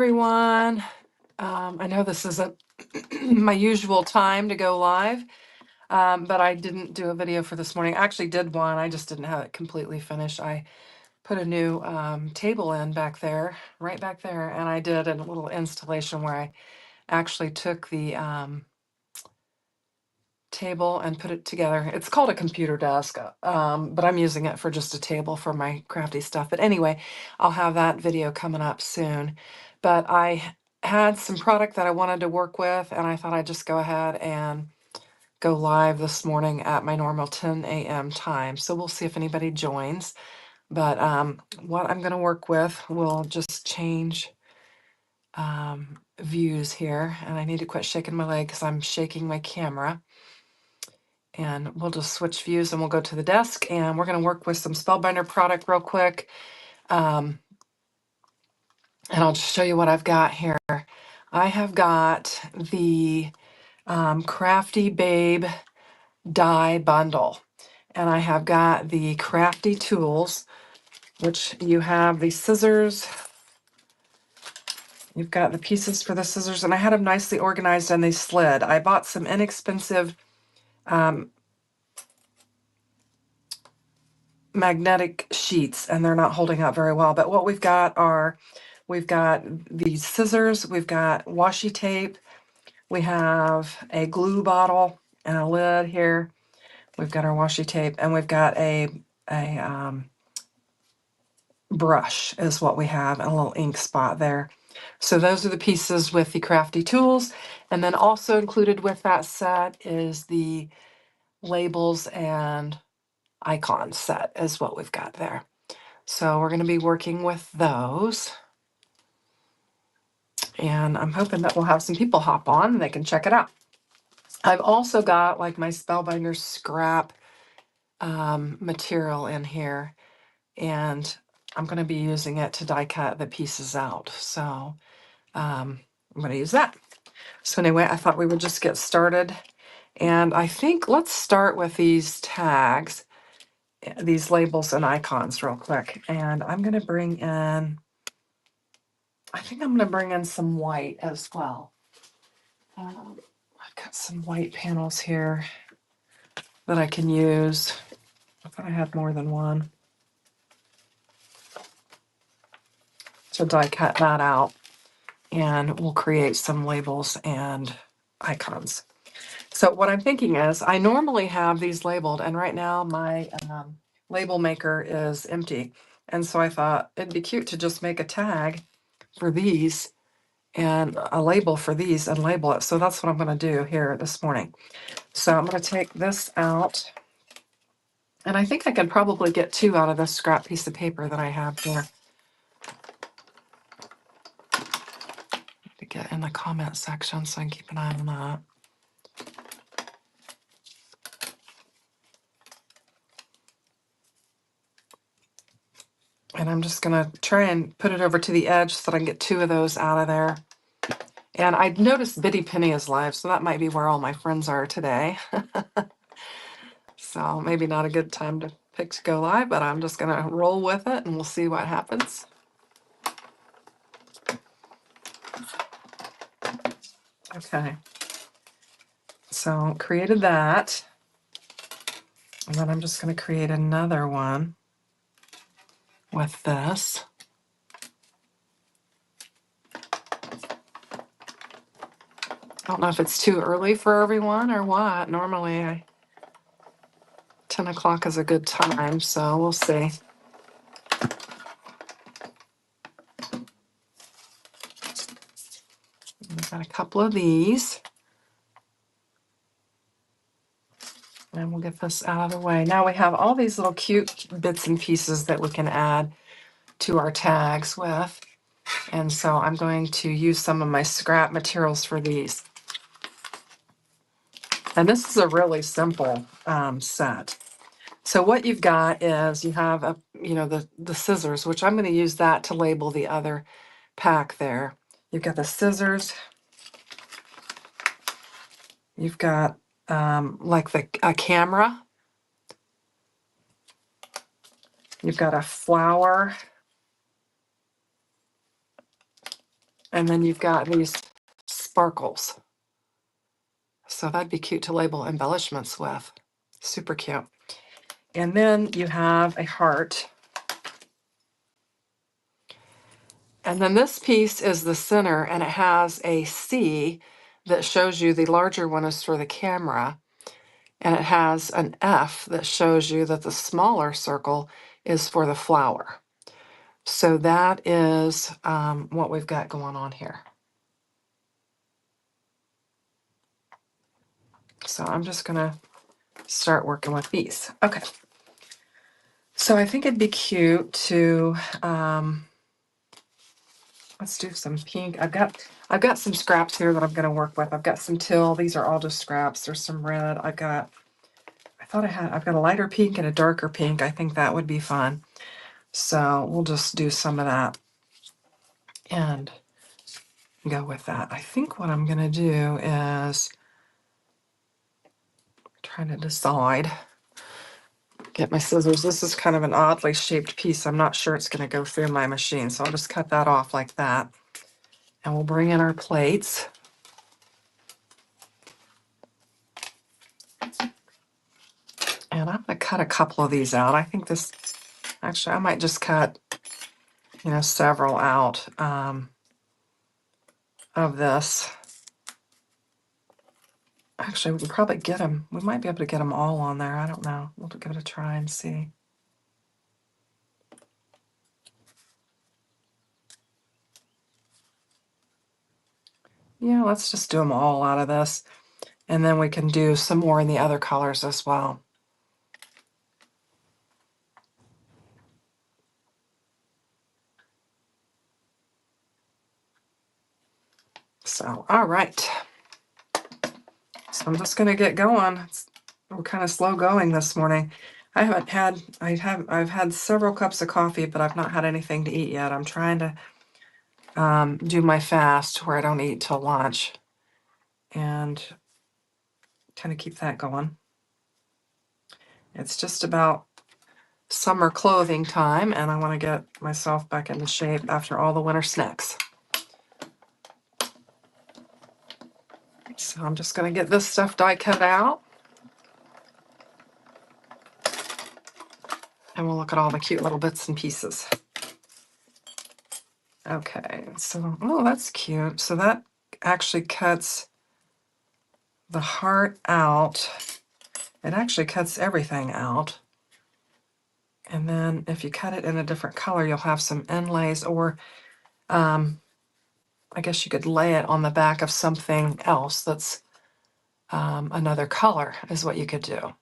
everyone. I know this isn't my usual time to go live, but I didn't do a video for this morning. I actually did one, I just didn't have it completely finished. I put a new table in back there, right back there, and I did a little installation where I actually took the table and put it together. It's called a computer desk, but I'm using it for just a table for my crafty stuff. But anyway, I'll have that video coming up soon. But I had some product that I wanted to work with, and I thought I'd just go ahead and go live this morning at my normal 10 a.m. time. So we'll see if anybody joins. But what I'm going to work with will just change views here. And I need to quit shaking my leg because I'm shaking my camera. And we'll just switch views and we'll go to the desk, and we're going to work with some Spellbinder product real quick. And I'll just show you what I've got here. I have got the Crafty Babe die bundle, and I have got the crafty tools, which you have the scissors. You've got the pieces for the scissors, and I had them nicely organized and they slid. I bought some inexpensive magnetic sheets, and they're not holding up very well. But what we've got are, we've got these scissors, we've got washi tape, we have a glue bottle and a lid here. We've got our washi tape, and we've got a brush is what we have, and a little ink spot there. So those are the pieces with the crafty tools. And then also included with that set is the labels and icon set is what we've got there. So we're going to be working with those. And I'm hoping that we'll have some people hop on and they can check it out. I've also got like my Spellbinder scrap material in here, and I'm going to be using it to die cut the pieces out. So I'm going to use that. So anyway, I thought we would just get started. And I think let's start with these tags, these labels and icons real quick. And I'm going to bring in, I think I'm going to bring in some white as well. I've got some white panels here that I can use. I thought I had more than one. So die cut that out, and we'll create some labels and icons. So what I'm thinking is, I normally have these labeled, and right now my label maker is empty. And so I thought it'd be cute to just make a tag for these and a label for these and label it. So that's what I'm going to do here this morning. So I'm going to take this out, and I think I can probably get two out of this scrap piece of paper that I have here. To get in the comment section so I can keep an eye on that. And I'm just going to try and put it over to the edge so that I can get two of those out of there. And I noticed Biddy Penny is live, so that might be where all my friends are today. So maybe not a good time to pick to go live, but I'm just going to roll with it and we'll see what happens. Okay. So created that. And then I'm just going to create another one with this. I don't know if it's too early for everyone or what. Normally 10 o'clock is a good time, so we'll see. We've got a couple of these. And we'll get this out of the way. Now we have all these little cute bits and pieces that we can add to our tags with. And so I'm going to use some of my scrap materials for these. And this is a really simple set. So what you've got is you have the scissors, which I'm going to use that to label the other pack there. You've got the scissors. You've got like a camera. You've got a flower. And then you've got these sparkles. So that'd be cute to label embellishments with. Super cute. And then you have a heart. And then this piece is the center, and it has a C that shows you the larger one is for the camera. And it has an F that shows you that the smaller circle is for the flower. So that is what we've got going on here. So I'm just going to start working with these. Okay. So I think it'd be cute to, let's do some pink. I've got some scraps here that I'm going to work with. I've got some teal. These are all just scraps. There's some red. I've got a lighter pink and a darker pink. I think that would be fun. So we'll just do some of that and go with that. I think what I'm going to do is trying to decide. Get my scissors. This is kind of an oddly shaped piece. I'm not sure it's going to go through my machine, so I'll just cut that off like that. And we'll bring in our plates. And I'm going to cut a couple of these out. I think this, actually, I might just cut, several out of this. Actually, we can probably get them. We might be able to get them all on there. I don't know. We'll give it a try and see. Yeah, let's just do them all out of this. And then we can do some more in the other colors as well. So, all right. So I'm just going to get going. We're kind of slow going this morning. I've had several cups of coffee, but I've not had anything to eat yet. I'm trying to do my fast where I don't eat till lunch and kind of keep that going. It's just about summer clothing time, and I want to get myself back into shape after all the winter snacks. So I'm just going to get this stuff die cut out. And we'll look at all the cute little bits and pieces. Okay, so, oh, that's cute. So that actually cuts the heart out. It actually cuts everything out. And then if you cut it in a different color, you'll have some inlays, or I guess you could lay it on the back of something else that's another color is what you could do.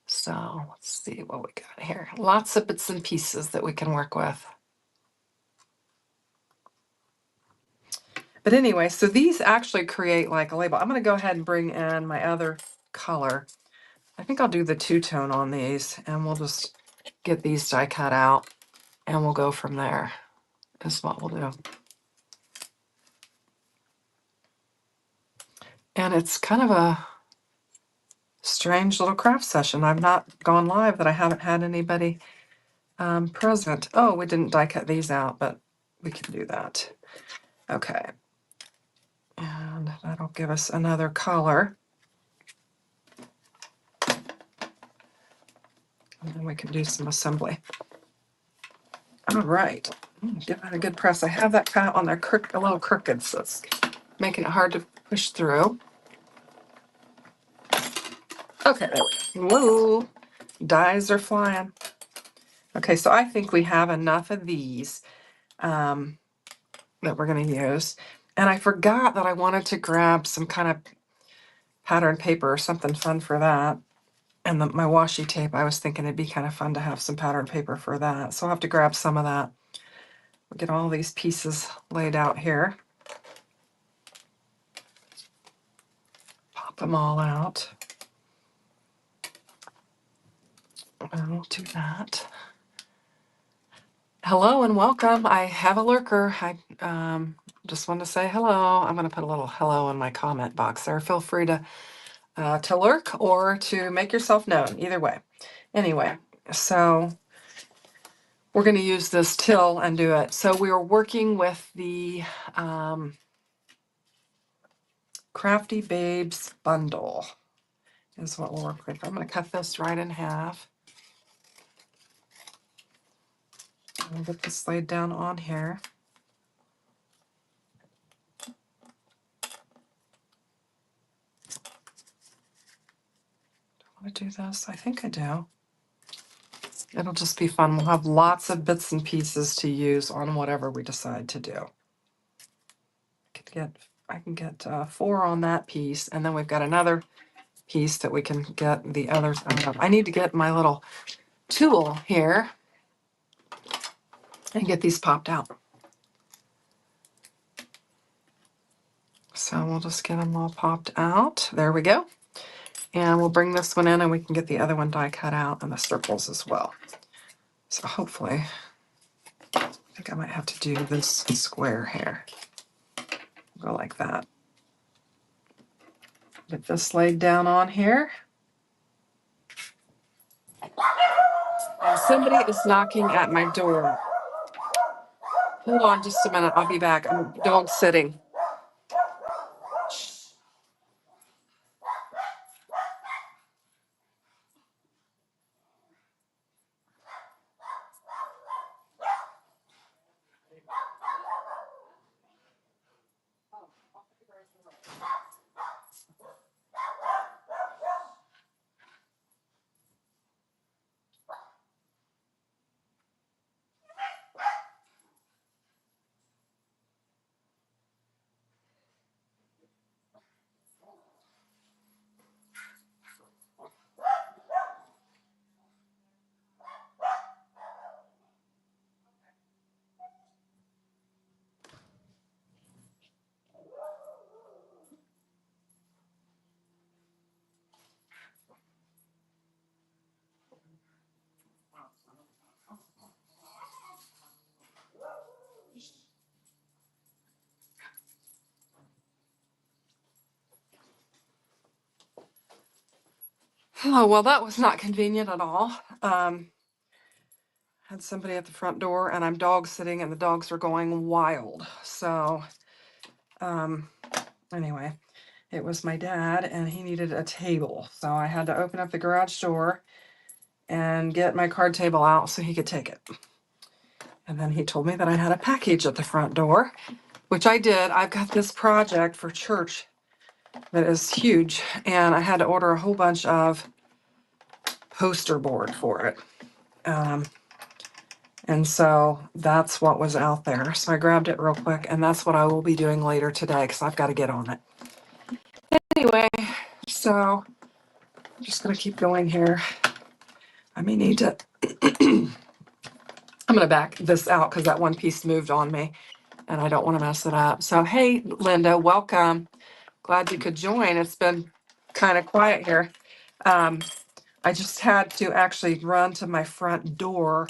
So let's see what we got here. Lots of bits and pieces that we can work with. But anyway, so these actually create like a label. I'm going to go ahead and bring in my other color. I think I'll do the two-tone on these, and we'll just get these die cut out, and we'll go from there. Is what we'll do. And it's kind of a strange little craft session. I've not gone live that I haven't had anybody present. Oh, we didn't die cut these out, but we can do that. Okay. And that'll give us another color. And then we can do some assembly. All right. Give that a good press. I have that cut on there a little crooked, so it's making it hard to push through. Okay, there we go. Whoa, dies are flying. Okay, so I think we have enough of these that we're going to use. And I forgot that I wanted to grab some kind of pattern paper or something fun for that. And my washi tape, I was thinking it'd be kind of fun to have some pattern paper for that. So I'll have to grab some of that. We'll get all these pieces laid out here. Pop them all out. And we'll do that. Hello and welcome. I have a lurker. I just want to say hello. I'm going to put a little hello in my comment box there. Feel free to lurk or to make yourself known. Either way. Anyway, so we're going to use this till and do it. So we are working with the Crafty Babes bundle is what we'll work with. I'm going to cut this right in half. I'll get this laid down on here. Do I want to do this? I think I do. It'll just be fun. We'll have lots of bits and pieces to use on whatever we decide to do. I can get 4 on that piece, and then we've got another piece that we can get the others out of. I need to get my little tool here and get these popped out. So we'll just get them all popped out. There we go. And we'll bring this one in and we can get the other one die cut out and the circles as well. So hopefully, I think I might have to do this square here. Go like that. Get this laid down on here. And somebody is knocking at my door. Hold on just a minute. I'll be back. I'm dog sitting. Oh, well, that was not convenient at all. Had somebody at the front door and I'm dog sitting and the dogs are going wild. So, anyway, it was my dad and he needed a table. So I had to open up the garage door and get my card table out so he could take it. And then he told me that I had a package at the front door, which I did. I've got this project for church that is huge and I had to order a whole bunch of poster board for it. And so that's what was out there. So I grabbed it real quick and that's what I will be doing later today because I've got to get on it. Anyway, so I'm just going to keep going here. I may need to, I'm going to back this out because that one piece moved on me and I don't want to mess it up. So, hey, Linda, welcome. Glad you could join. It's been kind of quiet here. I just had to actually run to my front door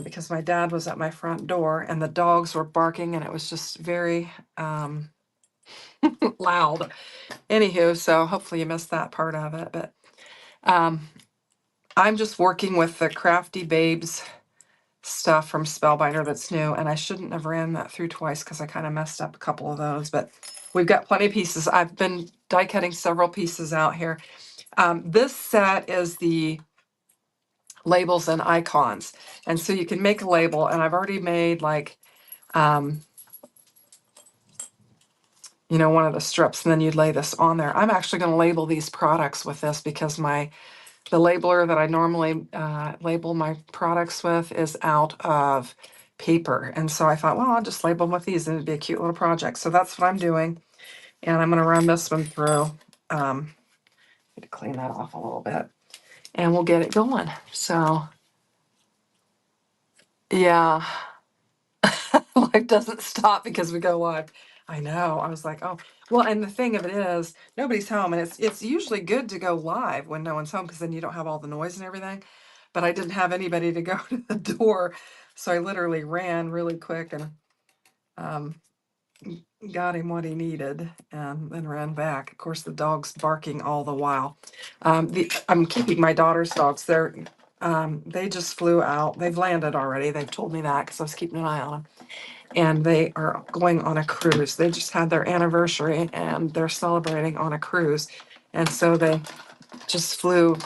because my dad was at my front door and the dogs were barking and it was just very loud. Anywho, so hopefully you missed that part of it. But I'm just working with the Crafty Babes stuff from Spellbinder that's new, and I shouldn't have ran that through twice because I kind of messed up a couple of those, but we've got plenty of pieces. I've been die cutting several pieces out here. This set is the labels and icons, and so you can make a label, and I've already made like you know, one of the strips, and then you'd lay this on there. I'm actually going to label these products with this because the labeler that I normally label my products with is out of paper. And so I thought, well, I'll just label them with these and it'd be a cute little project. So that's what I'm doing. And I'm going to run this one through. Need to clean that off a little bit. And we'll get it going. So, yeah. Life doesn't stop because we go live. I know. I was like, oh, well, and the thing of it is, nobody's home, and it's usually good to go live when no one's home because then you don't have all the noise and everything. But I didn't have anybody to go to the door, so I literally ran really quick and got him what he needed, and then ran back. Of course, the dog's barking all the while. I'm keeping my daughter's dogs. They just flew out. They've landed already. They've told me that because I was keeping an eye on them. And they are going on a cruise. They just had their anniversary and they're celebrating on a cruise. And so they just flew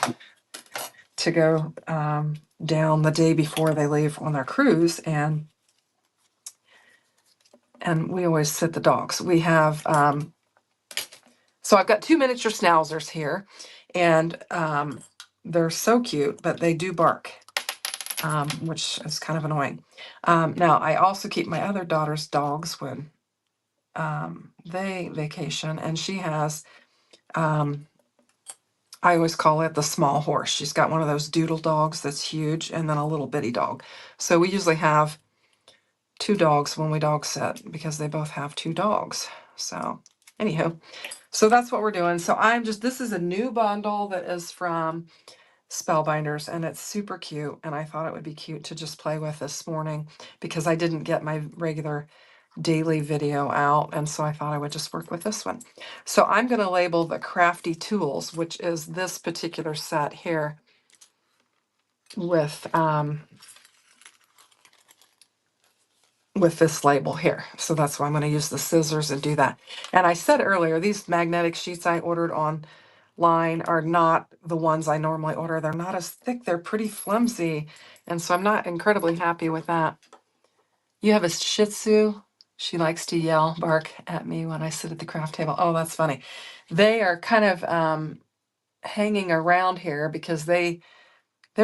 to go down the day before they leave on their cruise. And we always sit the dogs. We have, so I've got 2 miniature schnauzers here, and they're so cute, but they do bark, which is kind of annoying. Now, I also keep my other daughter's dogs when they vacation, and she has, I always call it the small horse. She's got one of those doodle dogs that's huge, and then a little bitty dog. So we usually have 2 dogs when we dog sit because they both have 2 dogs. So anywho, so that's what we're doing. So this is a new bundle that is from Spellbinders, and it's super cute. And I thought it would be cute to just play with this morning because I didn't get my regular daily video out. And so I thought I would just work with this one. So I'm going to label the Crafty Tools, which is this particular set here, with this label here. So that's why I'm going to use the scissors and do that. And I said earlier, these magnetic sheets I ordered online are not the ones I normally order. They're not as thick. They're pretty flimsy. And so I'm not incredibly happy with that. You have a Shih Tzu. She likes to yell, bark at me when I sit at the craft table. Oh, that's funny. They are kind of hanging around here because they're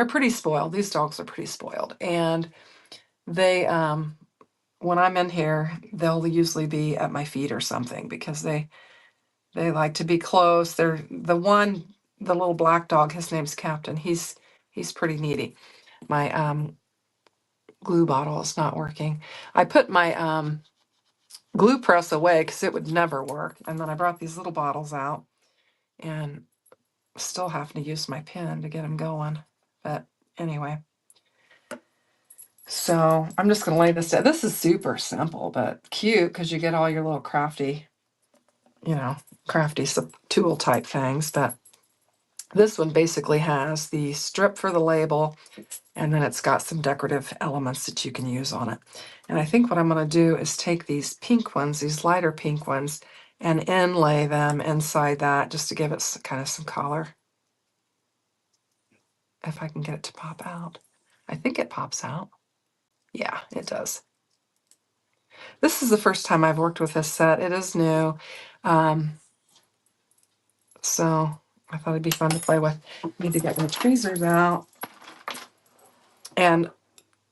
pretty spoiled. These dogs are pretty spoiled. And they, when I'm in here, they'll usually be at my feet or something because they like to be close. They're the little black dog, his name's Captain. He's pretty needy. My glue bottle is not working. I put my glue press away because it would never work. And then I brought these little bottles out and still having to use my pen to get them going. But anyway. So I'm just going to lay this down. This is super simple, but cute because you get all your little crafty tool type things. But this one basically has the strip for the label, and then it's got some decorative elements that you can use on it. And I think what I'm going to do is take these pink ones, these lighter pink ones, and inlay them inside that just to give it kind of some color. If I can get it to pop out. I think it pops out. Yeah, it does. This is the first time I've worked with this set. It is new. So I thought it'd be fun to play with. Need to get my tweezers out. And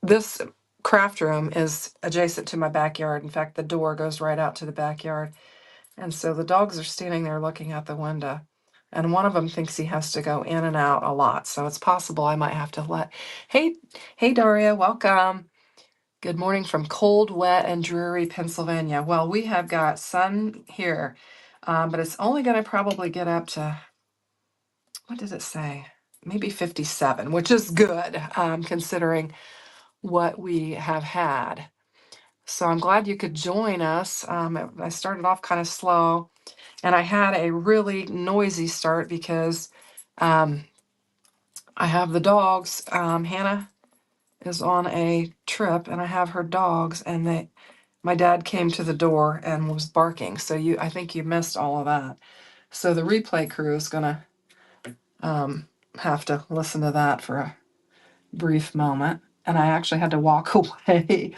this craft room is adjacent to my backyard. In fact, the door goes right out to the backyard. And so the dogs are standing there looking out the window. And one of them thinks he has to go in and out a lot. So it's possible I might have to Hey, Daria, welcome. Good morning from cold, wet, and dreary Pennsylvania. Well, we have got sun here, but it's only going to probably get up to, what did it say? Maybe 57, which is good considering what we have had. So I'm glad you could join us. I started off kind of slow, and I had a really noisy start because I have the dogs. Hannah is on a trip, and I have her dogs, and my dad came to the door and was barking. So I think you missed all of that. So the replay crew is gonna have to listen to that for a brief moment. And I actually had to walk away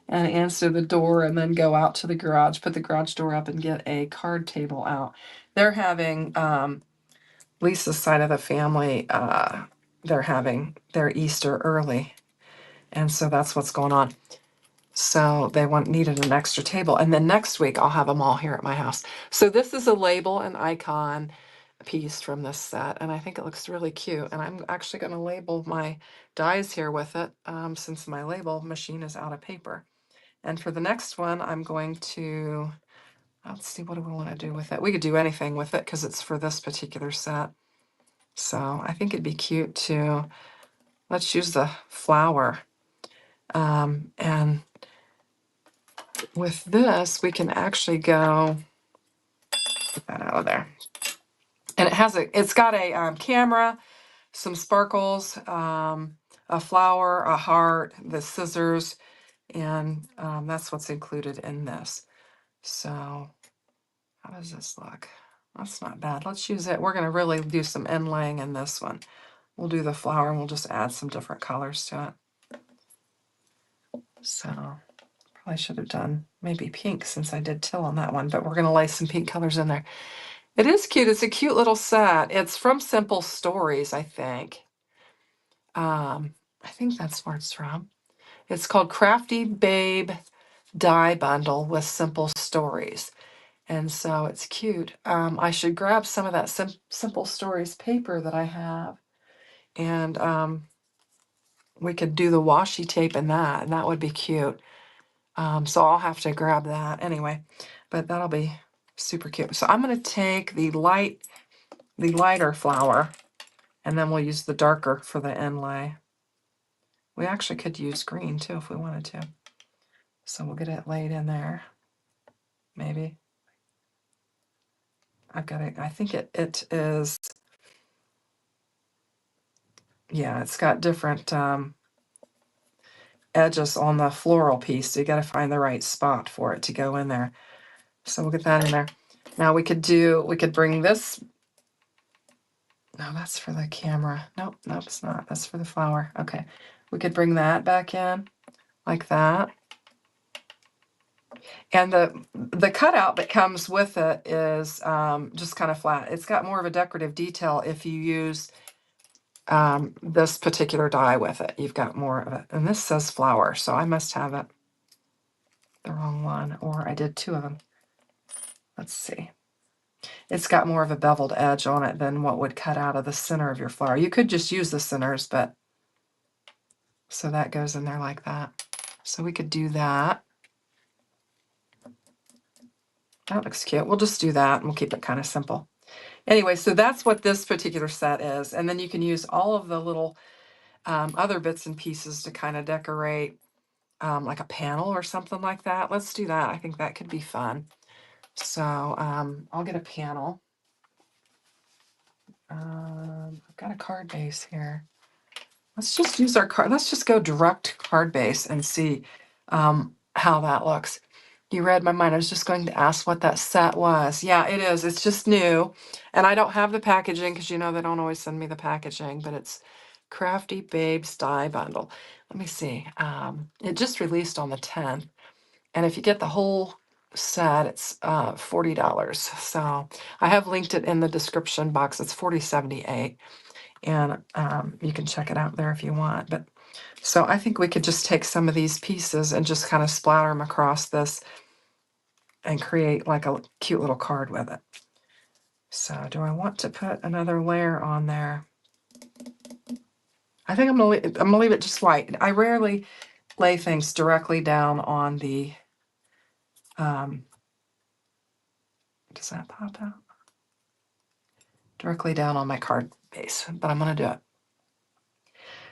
and answer the door and then go out to the garage, put the garage door up and get a card table out. They're having Lisa's side of the family, they're having their Easter early. And so that's what's going on. So they needed an extra table. And then next week I'll have them all here at my house. So this is a label and icon piece from this set. And I think it looks really cute. And I'm actually going to label my dies here with it since my label machine is out of paper. And for the next one, I'm going to, let's see, what do we want to do with it? We could do anything with it because it's for this particular set. So I think it'd be cute to, let's use the flower. And with this, we can actually go, get that out of there. And it's got a camera, some sparkles, a flower, a heart, the scissors, and that's what's included in this. So how does this look? That's not bad. Let's use it. We're going to really do some inlaying in this one. We'll do the flower and we'll just add some different colors to it. So probably should have done maybe pink since I did teal on that one, but we're going to lay some pink colors in there. It is cute. It's a cute little set. It's from Simple Stories, I think. I think that's where it's from. It's called Crafty Babe Die Bundle with Simple Stories. And so it's cute. I should grab some of that Simple Stories paper that I have. And we could do the washi tape in that, and that would be cute. So I'll have to grab that anyway. But that'll be super cute. So I'm going to take the lighter flower, and then we'll use the darker for the inlay. We actually could use green too if we wanted to. So we'll get it laid in there. Maybe. I've got it. I think it is. Yeah, it's got different edges on the floral piece. So you got to find the right spot for it to go in there. So we'll get that in there. Now we could bring this. No, that's for the camera. Nope, it's not. That's for the flower. Okay. We could bring that back in like that. And the cutout that comes with it is just kind of flat. It's got more of a decorative detail if you use this particular die with it. You've got more of it. And this says flower, so I must have it the wrong one, or I did two of them. Let's see. It's got more of a beveled edge on it than what would cut out of the center of your flower. You could just use the centers, but so that goes in there like that. So we could do that. That looks cute. We'll just do that and we'll keep it kind of simple. Anyway, so that's what this particular set is. And then you can use all of the little other bits and pieces to kind of decorate like a panel or something like that. Let's do that. I think that could be fun. So I'll get a panel. I've got a card base here. Let's just use our card. Let's just go direct card base and see how that looks. You read my mind. I was just going to ask what that set was. Yeah, it is. It's just new. And I don't have the packaging because you know they don't always send me the packaging, but it's Crafty Babe's Die Bundle. Let me see. It just released on the 10th. And if you get the whole set, it's $40. So I have linked it in the description box. It's $40.78. And you can check it out there if you want. But so I think we could just take some of these pieces and just kind of splatter them across this and create like a cute little card with it. So do I want to put another layer on there? I think I'm gonna leave it just white. I rarely lay things directly down on the does that pop out? Directly down on my card base, but I'm gonna do it.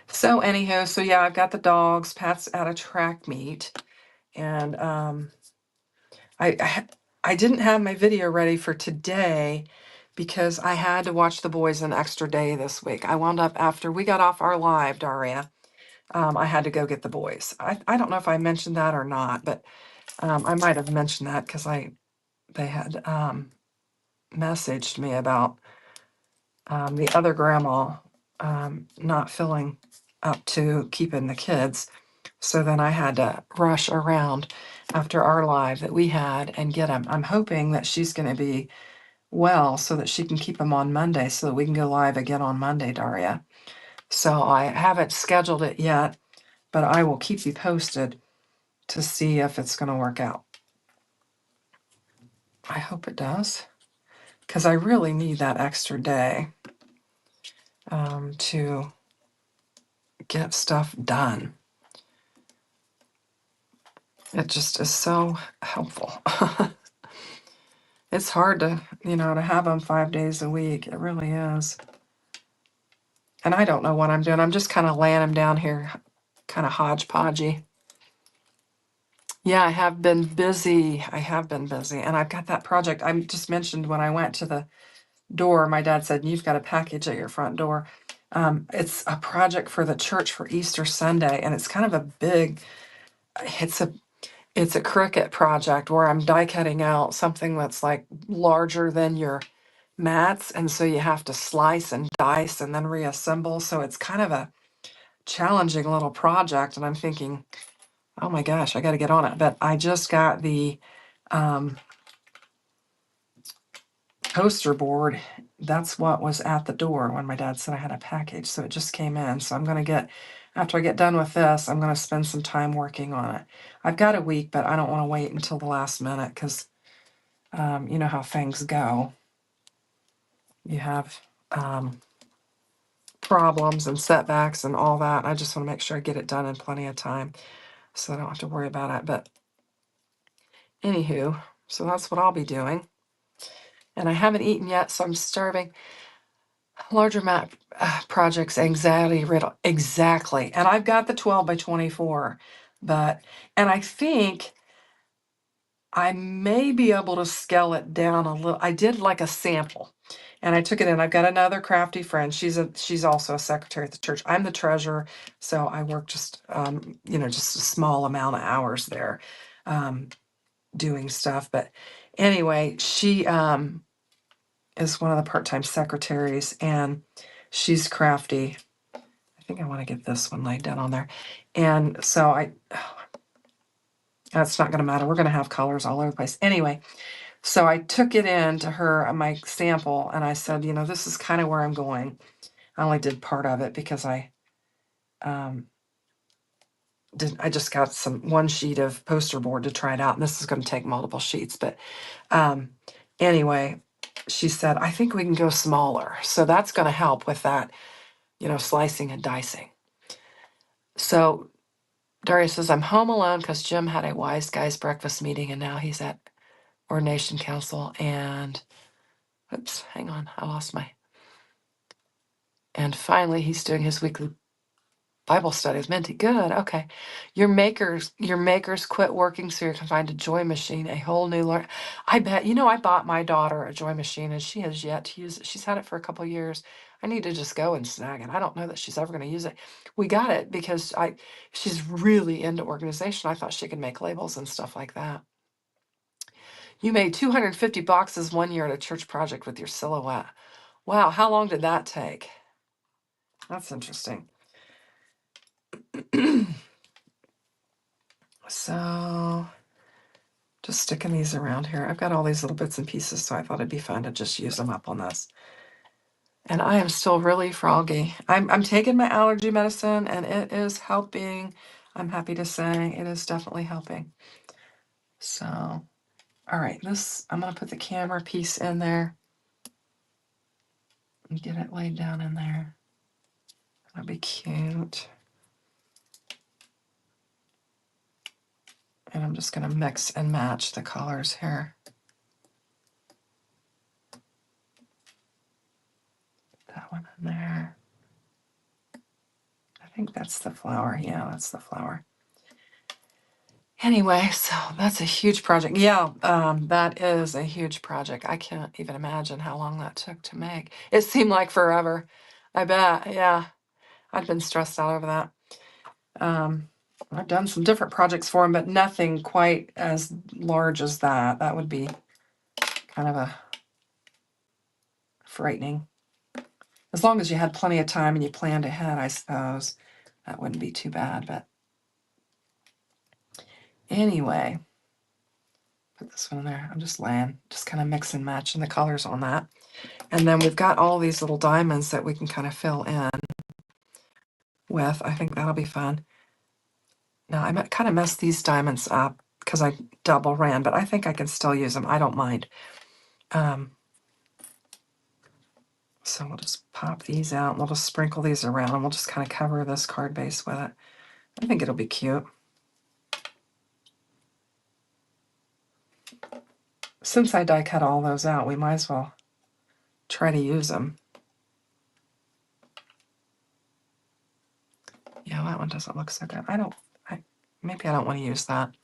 So anyhow, so yeah, I've got the dogs. Pat's at a track meet, and I didn't have my video ready for today because I had to watch the boys an extra day this week. I wound up after we got off our live, Daria. I had to go get the boys. I don't know if I mentioned that or not, but I might have mentioned that because they had messaged me about the other grandma not feeling up to keeping the kids. So then I had to rush around after our live that we had and get them. I'm hoping that she's going to be well so that she can keep them on Monday so that we can go live again on Monday, Daria. So I haven't scheduled it yet, but I will keep you posted to see if it's going to work out. I hope it does, because I really need that extra day to get stuff done. It just is so helpful. It's hard to, to have them 5 days a week. It really is. And I don't know what I'm doing. I'm just kind of laying them down here, kind of hodgepodgey. Yeah, I have been busy. And I've got that project I just mentioned when I went to the door. My dad said, you've got a package at your front door. It's a project for the church for Easter Sunday, and it's kind of a big, it's a Cricut project where I'm die cutting out something that's like larger than your mats, and so you have to slice and dice and then reassemble. So it's kind of a challenging little project, and I'm thinking, oh my gosh, I got to get on it. But I just got the poster board. That's what was at the door when my dad said I had a package, so it just came in. So I'm going to get, after I get done with this, I'm going to spend some time working on it. I've got a week, but I don't want to wait until the last minute because you know how things go. You have problems and setbacks and all that. I just want to make sure I get it done in plenty of time so I don't have to worry about it. But anywho, so that's what I'll be doing. And I haven't eaten yet, so I'm starving. Larger map projects, anxiety riddle. Exactly. And I've got the 12 by 24, and I think I may be able to scale it down a little. I did like a sample and I took it in. I've got another crafty friend. She's also a secretary at the church. I'm the treasurer, so I work just, just a small amount of hours there doing stuff. But anyway, she is one of the part-time secretaries, and she's crafty. I think I want to get this one laid down on there. And so that's not going to matter. We're going to have colors all over the place. Anyway, so I took it in to her, my sample, and I said, this is kind of where I'm going. I only did part of it because I just got one sheet of poster board to try it out, and this is going to take multiple sheets. But anyway, she said, I think we can go smaller. So that's going to help with that, slicing and dicing. So Daria says, I'm home alone because Jim had a wise guys breakfast meeting, and now he's at Ordination Council. And, oops, hang on, I lost my. And finally, he's doing his weekly Bible studies. Minty, good, okay. Your makers quit working so you can find a joy machine, a whole new learn. I bet, I bought my daughter a joy machine, and she has yet to use it. She's had it for a couple years. I need to just go and snag it. I don't know that she's ever going to use it. We got it because she's really into organization. I thought she could make labels and stuff like that. You made 250 boxes one year at a church project with your silhouette. Wow, how long did that take? That's interesting. So just sticking these around here. I've got all these little bits and pieces, so I thought it'd be fun to just use them up on this. And I am still really froggy. I'm taking my allergy medicine, and it is helping. I'm happy to say it is definitely helping. So, all right, I'm going to put the camera piece in there and get it laid down in there. That'll be cute. And I'm just going to mix and match the colors here. Put that one in there. I think that's the flower. Yeah, that's the flower. Anyway, so that's a huge project. Yeah, that is a huge project. I can't even imagine how long that took to make. It seemed like forever. I bet, yeah. I'd been stressed out over that. I've done some different projects for him, but nothing quite as large as that. That would be kind of a frightening. As long as you had plenty of time and you planned ahead, I suppose, that wouldn't be too bad. But anyway, put this one in there. I'm just kind of mix and matching the colors on that. And then we've got all these little diamonds that we can kind of fill in with. I think that'll be fun. Now, I kind of messed these diamonds up because I double ran, but I think I can still use them. I don't mind. So we'll just pop these out, and we'll just sprinkle these around, and we'll just kind of cover this card base with it. I think it'll be cute. Since I die cut all those out, we might as well try to use them. Yeah, that one doesn't look so good. Maybe I don't want to use that.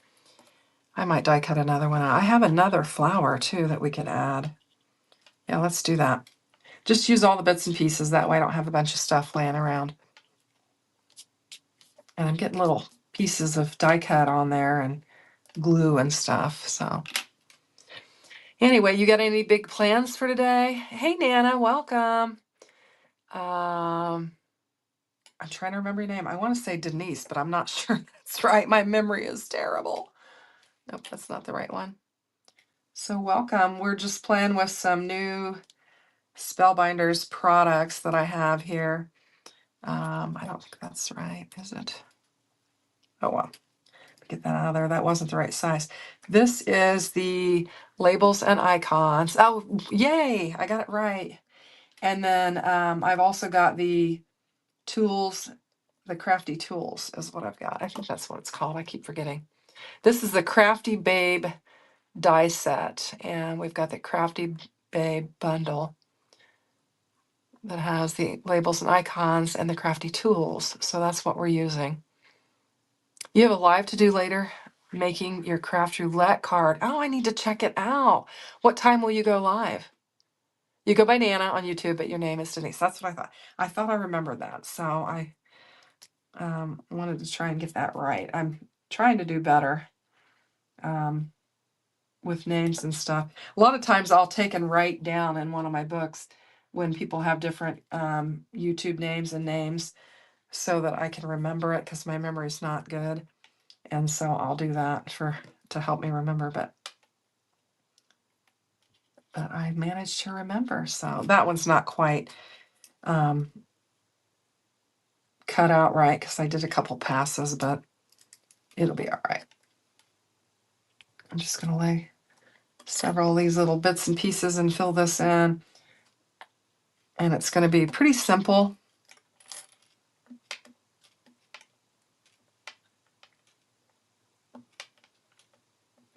I might die cut another one out. I have another flower too that we could add. Yeah, let's do that. just use all the bits and pieces. That way I don't have a bunch of stuff laying around. And I'm getting little pieces of die cut on there and glue and stuff. So anyway, you got any big plans for today? Hey, Nana, welcome. I'm trying to remember your name. I want to say Denise, but I'm not sure that's right. My memory is terrible. Nope, that's not the right one. So welcome. We're just playing with some new Spellbinders products that I have here. I don't think that's right, is it? Oh well, get that out of there. That wasn't the right size. This is the labels and icons. Oh, yay, I got it right. And then I've also got the tools, the crafty tools is what I've got. I think that's what it's called. I keep forgetting. This is the Crafty Babe die set, and we've got the Crafty Babe bundle that has the labels and icons and the crafty tools. So that's what we're using. You have a live to do later, making your craft roulette card. Oh, I need to check it out. What time will you go live? You go by Nana on YouTube, but your name is Denise. That's what I thought. I thought I remembered that. So I wanted to try and get that right. I'm trying to do better with names and stuff. A lot of times I'll take and write down in one of my books when people have different YouTube names and names so that I can remember it, because my memory's not good. And so I'll do that to help me remember, but I managed to remember. So that one's not quite cut out right because I did a couple passes, but it'll be all right. I'm just going to lay several of these little bits and pieces and fill this in. And it's going to be pretty simple.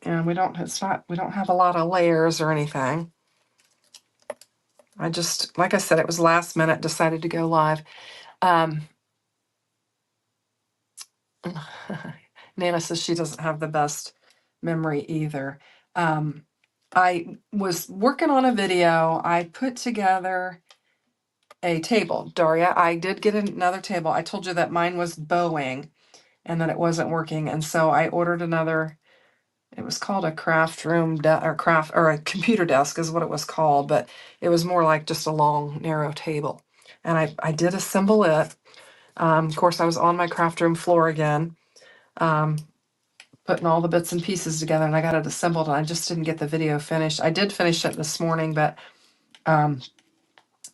And we don't have a lot of layers or anything. I just, like I said, it was last minute, decided to go live. Nana says she doesn't have the best memory either. I was working on a video. I put together a table. Daria, I did get another table. I told you that mine was bowing and that it wasn't working. And so I ordered another. It was called a craft room or a computer desk is what it was called, but it was more like just a long, narrow table. And I did assemble it. Of course, I was on my craft room floor again, putting all the bits and pieces together, and I got it assembled, and I just didn't get the video finished. I did finish it this morning, but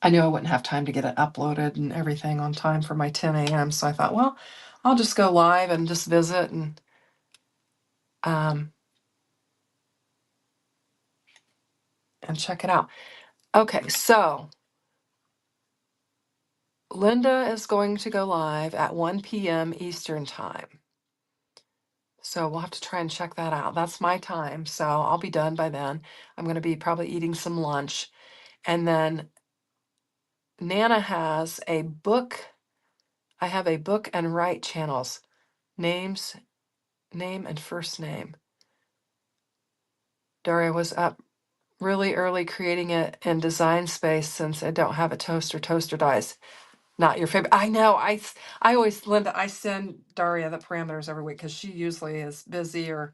I knew I wouldn't have time to get it uploaded and everything on time for my 10 a.m. So I thought, well, I'll just go live and just visit and check it out. Okay, so Linda is going to go live at 1 p.m. Eastern time. So we'll have to try and check that out. That's my time, so I'll be done by then. I'm going to be probably eating some lunch. And then Nana has a book. I have a book and write channels. Name and first name. Daria was up really early creating it in Design Space since I don't have a toaster. Toaster dies. Not your favorite. I know. I always, Linda, I send Daria the parameters every week because she usually is busy or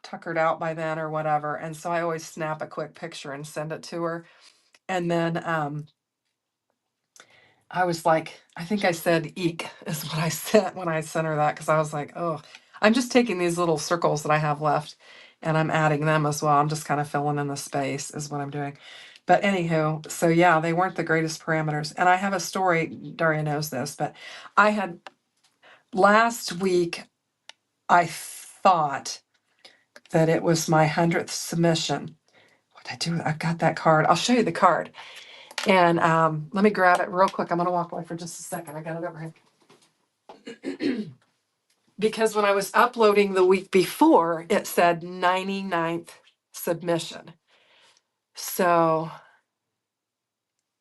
tuckered out by then or whatever. And so I always snap a quick picture and send it to her. And then I was like, I think I said eek is what I said when I sent her that, because I was like, oh, I'm just taking these little circles that I have left and I'm adding them as well. I'm just kind of filling in the space is what I'm doing. But anywho, so yeah, they weren't the greatest parameters. And I have a story, Daria knows this, but I had last week, I thought that it was my 100th submission. What did I do? I've got that card. I'll show you the card. And let me grab it real quick. I'm going to walk away for just a second. I got it over here. Because when I was uploading the week before, it said 99th submission. So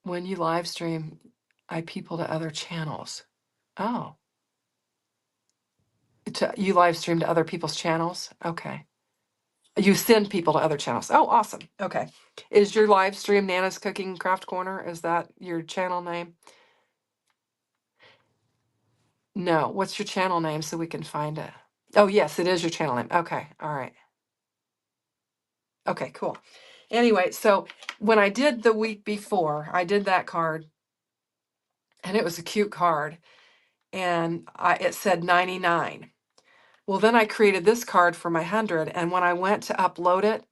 when you live stream, I people to other channels. Oh. You live stream to other people's channels? Okay. You send people to other channels. Oh, awesome. Okay. Is your live stream Nana's Cooking Craft Corner? Is that your channel name? No. What's your channel name so we can find it? Oh, yes, it is your channel name. Okay. All right. Okay, cool. Anyway, so when I did the week before, I did that card, and it was a cute card, and it said 99. Well, then I created this card for my 100, and when I went to upload it,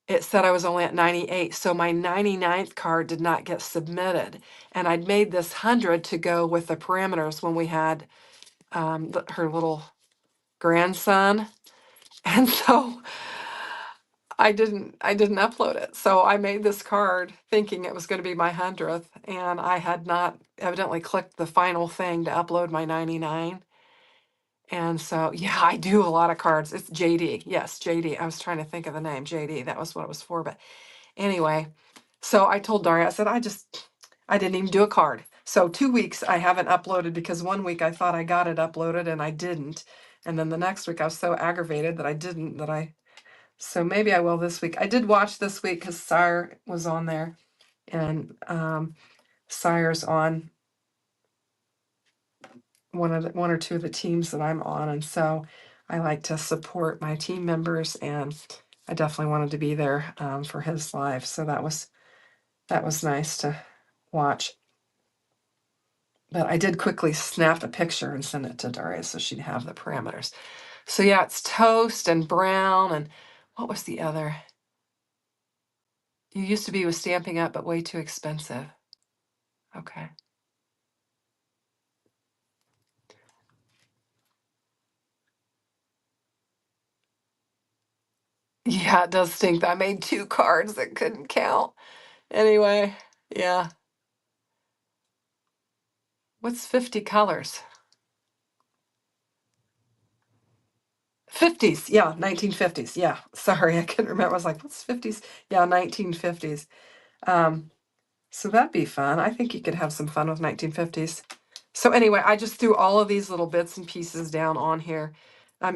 it said I was only at 98. So my 99th card did not get submitted. And I'd made this 100 to go with the parameters when we had her little grandson. And so I didn't upload it. So I made this card thinking it was going to be my 100th, and I had not evidently clicked the final thing to upload my 99. And so, yeah, I do a lot of cards. It's JD. Yes, JD. I was trying to think of the name. JD. That was what it was for. But anyway, so I told Daria, I said, I didn't even do a card. So 2 weeks I haven't uploaded because 1 week I thought I got it uploaded and I didn't. And then the next week I was so aggravated that I didn't, so maybe I will this week. I did watch this week because Sire was on there, and Sire's on one or two of the teams that I'm on. And so I like to support my team members, and I definitely wanted to be there for his live. So that was nice to watch. But I did quickly snap a picture and send it to Daria so she'd have the parameters. So yeah, it's toast and brown, and what was the other? You used to be with Stampin' Up, but way too expensive. Okay. Yeah, it does stink that I made 2 cards that couldn't count. Anyway, yeah. What's 50 colors? 50s, yeah, 1950s. Yeah, sorry, I couldn't remember. I was like, what's 50s? Yeah, 1950s. So that'd be fun. I think you could have some fun with 1950s. So anyway, I just threw all of these little bits and pieces down on here.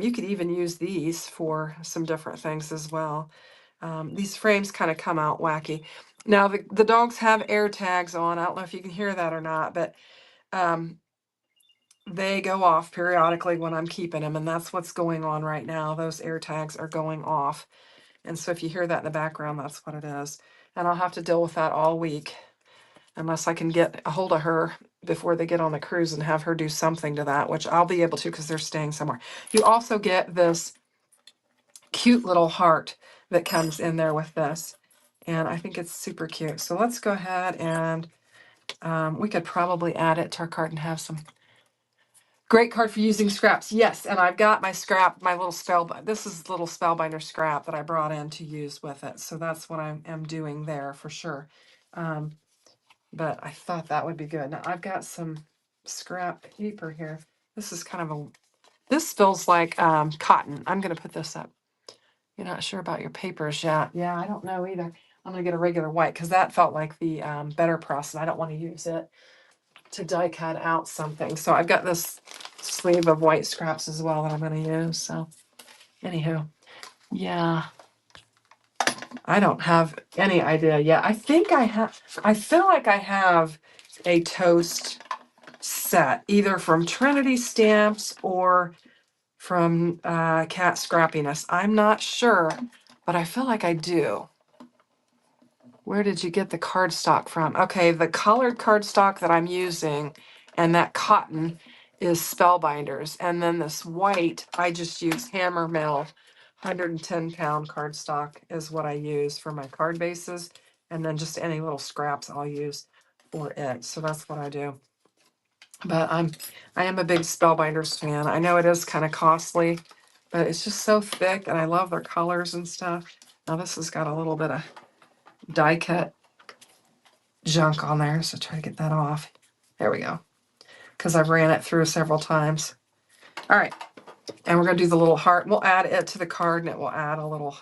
You could even use these for some different things as well. These frames kind of come out wacky. Now, the dogs have air tags on. I don't know if you can hear that or not, but they go off periodically when I'm keeping them, and that's what's going on right now. Those air tags are going off. And so if you hear that in the background, that's what it is. And I'll have to deal with that all week unless I can get a hold of her before they get on the cruise and have her do something to that, which I'll be able to because they're staying somewhere. You also get this cute little heart that comes in there with this. And I think it's super cute. So let's go ahead and we could probably add it to our card and have some great card for using scraps. Yes, and I've got my scrap, my little this is little Spellbinder scrap that I brought in to use with it. So that's what I am doing there for sure. But I thought that would be good. Now I've got some scrap paper here. This is kind of this feels like cotton. I'm going to put this up. You're not sure about your papers yet. Yeah, I don't know either. I'm going to get a regular white because that felt like the better process. I don't want to use it to die cut out something. So I've got this sleeve of white scraps as well that I'm going to use. So anywho, yeah, I don't have any idea yet. I think I feel like I have a toast set either from Trinity Stamps or from Cat Scrappiness. I'm not sure, but I feel like I do. Where did you get the cardstock from? Okay, the colored cardstock that I'm using and that cotton is Spellbinders. And then this white, I just use Hammer Mill 110-pound cardstock is what I use for my card bases. And then just any little scraps I'll use for it. So that's what I do. But I am a big Spellbinders fan. I know it is kind of costly, but it's just so thick and I love their colors and stuff. Now this has got a little bit of die cut junk on there, so try to get that off. There we go, because I've ran it through several times. All right, and we're going to do the little heart. We'll add it to the card, and it will add a little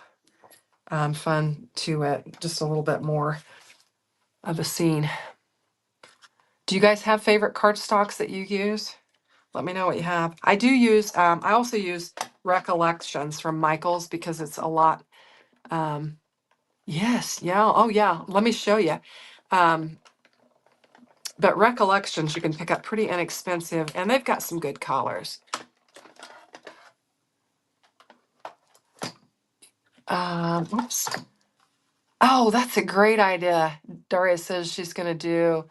fun to it, just a little bit more of a scene. Do you guys have favorite cardstocks that you use? Let me know what you have. I do use, I also use Recollections from Michaels because it's a lot. Yes, yeah, oh yeah, let me show you. But Recollections you can pick up pretty inexpensive, and they've got some good colors. Oops. Oh, that's a great idea. Daria says she's going to do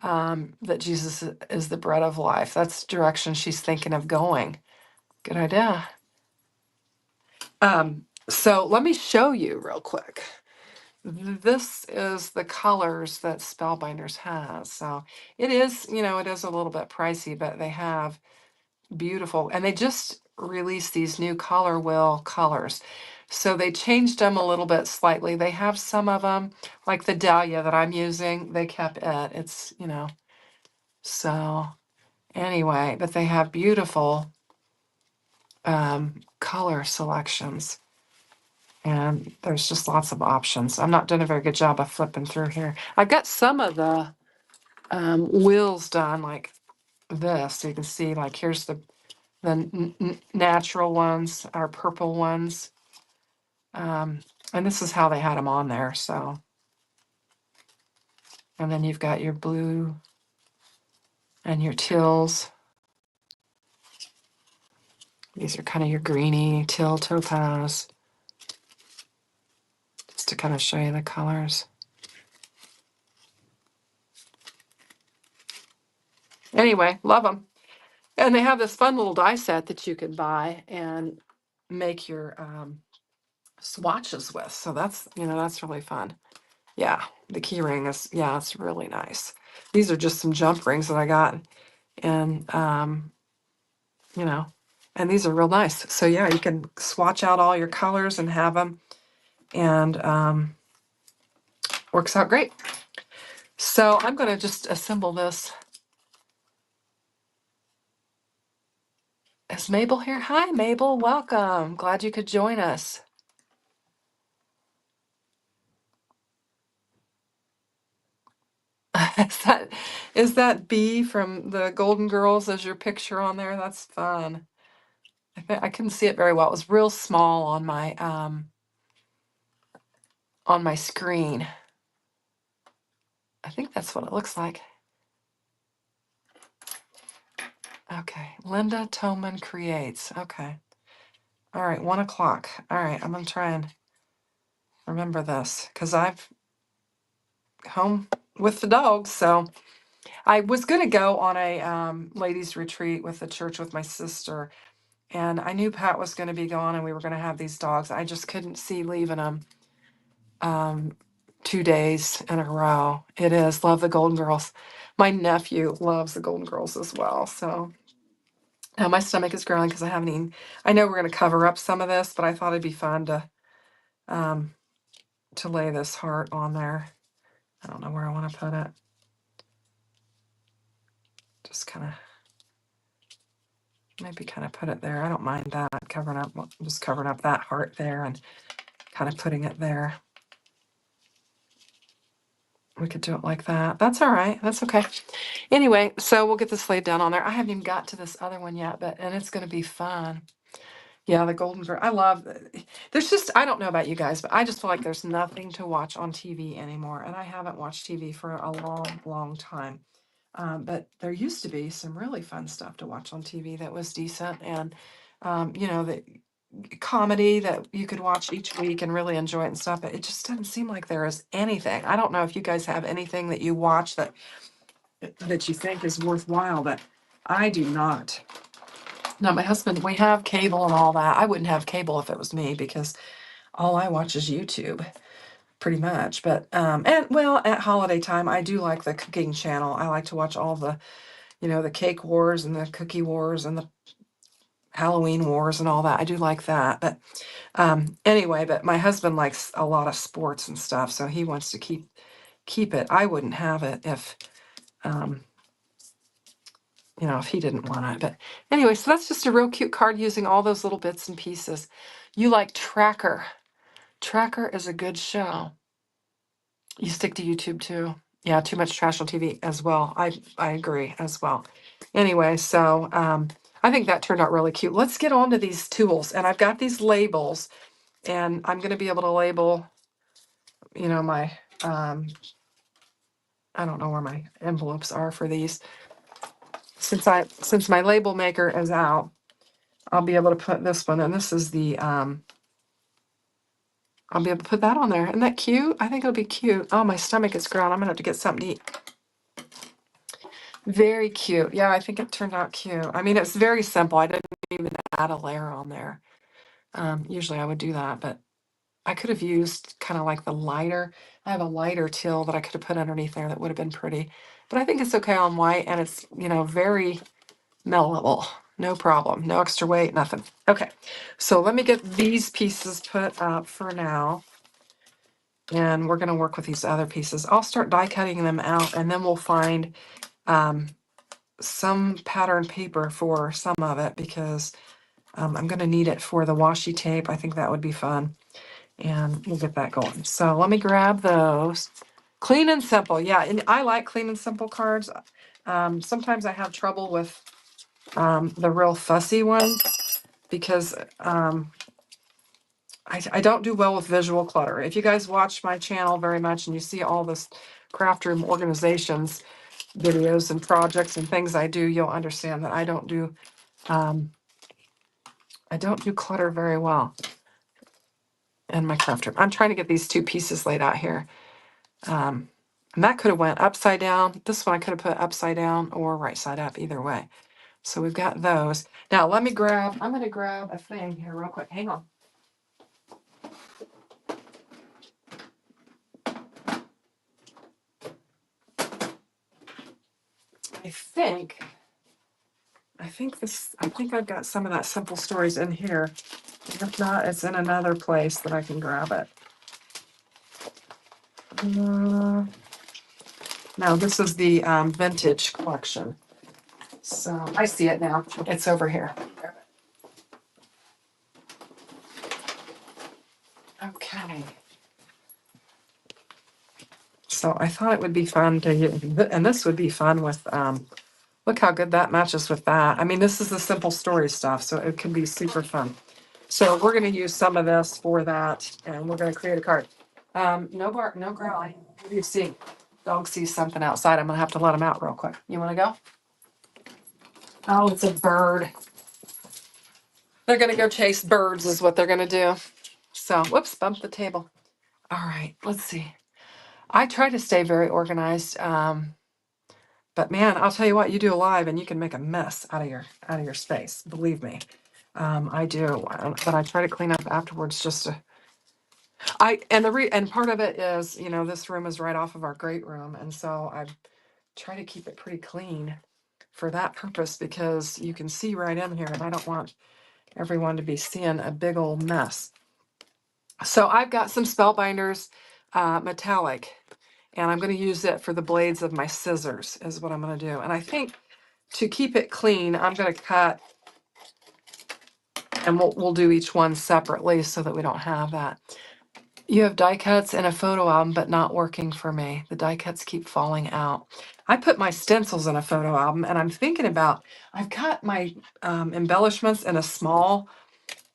that Jesus is the bread of life. That's the direction she's thinking of going. Good idea. So let me show you real quick. This is the colors that Spellbinders has. So it is, it is a little bit pricey, but they have beautiful, and they just released these new color wheel colors. So they changed them a little bit slightly. They have some of them, like the Dahlia that I'm using, they kept it. It's, so anyway, but they have beautiful color selections. And there's just lots of options. I'm not doing a very good job of flipping through here. I've got some of the wheels done like this. So you can see, like, here's the natural ones, our purple ones. And this is how they had them on there. So, and then you've got your blue and your teals. These are kind of your greeny, teal, topaz. Just to kind of show you the colors. Anyway, love them. And they have this fun little die set that you can buy and make your swatches with. So that's, that's really fun. Yeah, the key ring is, yeah, it's really nice. These are just some jump rings that I got. And, and these are real nice. So yeah, you can swatch out all your colors and have them. And works out great. So I'm going to just assemble this. Is Mabel here? Hi, Mabel. Welcome. Glad you could join us. Is that B from the Golden Girls as your picture on there? That's fun. I couldn't see it very well. It was real small on my screen. I think that's what it looks like. Okay, Linda Toman creates. Okay. All right, 1 o'clock. All right, I'm gonna try and remember this because I've home with the dogs. So I was gonna go on a ladies' retreat with the church with my sister, and I knew Pat was gonna be gone, and we were gonna have these dogs. I just couldn't see leaving them 2 days in a row. It is. Love the Golden Girls. My nephew loves the Golden Girls as well. So now my stomach is growling because I haven't eaten. I know we're going to cover up some of this, but I thought it'd be fun to lay this heart on there. I don't know where I want to put it. Just kind of, maybe kind of put it there. I don't mind that. Covering up, just covering up that heart there and kind of putting it there. We could do it like that. That's all right. That's okay. Anyway, so we'll get this laid down on there. I haven't even got to this other one yet, and it's going to be fun. Yeah, the Golden Girl. I love. There's just, I don't know about you guys, but I just feel like there's nothing to watch on TV anymore, and I haven't watched TV for a long, long time. But there used to be some really fun stuff to watch on TV that was decent, and the comedy that you could watch each week and really enjoy it and stuff. But it just doesn't seem like there is anything. I don't know if you guys have anything that you watch that you think is worthwhile, but I do not. Now, my husband, we have cable and all that. I wouldn't have cable if it was me because all I watch is YouTube, pretty much. But, and well, at holiday time, I do like the cooking channel. I like to watch all the, the cake wars and the cookie wars and the Halloween wars and all that. I do like that. But anyway, but my husband likes a lot of sports and stuff, so he wants to keep it. I wouldn't have it if if he didn't want it. But anyway, so that's just a real cute card using all those little bits and pieces. You like Tracker. Tracker is a good show. You stick to YouTube too. Yeah, too much trash on TV as well. I agree as well. Anyway, so I think that turned out really cute. Let's get on to these tools. And I've got these labels, and I'm going to be able to label, you know, my, I don't know where my envelopes are for these. Since my label maker is out, I'll be able to put this one, and this is the, I'll be able to put that on there. Isn't that cute? I think it'll be cute. Oh, my stomach is growling. I'm going to have to get something to eat. Very cute. Yeah, I think it turned out cute. I mean, it's very simple. I didn't even add a layer on there. Usually I would do that, but I could have used kind of like the lighter. I have a lighter teal that I could have put underneath there that would have been pretty. But I think it's okay on white, and it's, you know, very mellowable. No problem. No extra weight, nothing. Okay, so let me get these pieces put up for now. And we're going to work with these other pieces. I'll start die cutting them out, and then we'll find some pattern paper for some of it, because I'm going to need it for the washi tape. I think that would be fun. And we'll get that going. So let me grab those. Clean and simple. Yeah, and I like clean and simple cards. Sometimes I have trouble with the real fussy ones, because I don't do well with visual clutter. If you guys watch my channel very much and you see all this craft room organizations videos and projects and things I do, you'll understand that I don't do clutter very well in my craft room. I'm trying to get these two pieces laid out here. And that could have went upside down. This one I could have put upside down or right side up, either way. So we've got those. Now I'm going to grab a thing here real quick. Hang on. I think I've got some of that Simple Stories in here. If not, it's in another place that I can grab it. No, this is the vintage collection. So I see it now. It's over here. Okay. So I thought it would be fun to get, and this would be fun with, look how good that matches with that. I mean, this is the Simple Story stuff, so it can be super fun. So we're going to use some of this for that, and we're going to create a card. No bark, no growling. What do you see? Dog sees something outside. I'm going to have to let him out real quick. You want to go? Oh, it's a bird. They're going to go chase birds is what they're going to do. So, whoops, bumped the table. All right, let's see. I try to stay very organized. But man, I'll tell you what, you do a live and you can make a mess out of your space. Believe me. I do. But I try to clean up afterwards just to and part of it is, you know, this room is right off of our great room, and so I try to keep it pretty clean for that purpose, because you can see right in here, and I don't want everyone to be seeing a big old mess. So I've got some Spellbinders metallic, and I'm going to use it for the blades of my scissors is what I'm going to do. And I think to keep it clean, I'm going to cut, and we'll do each one separately so that we don't have that. You have die cuts and a photo album, but not working for me. The die cuts keep falling out. I put my stencils in a photo album, and I'm thinking about, I've got my embellishments in a small,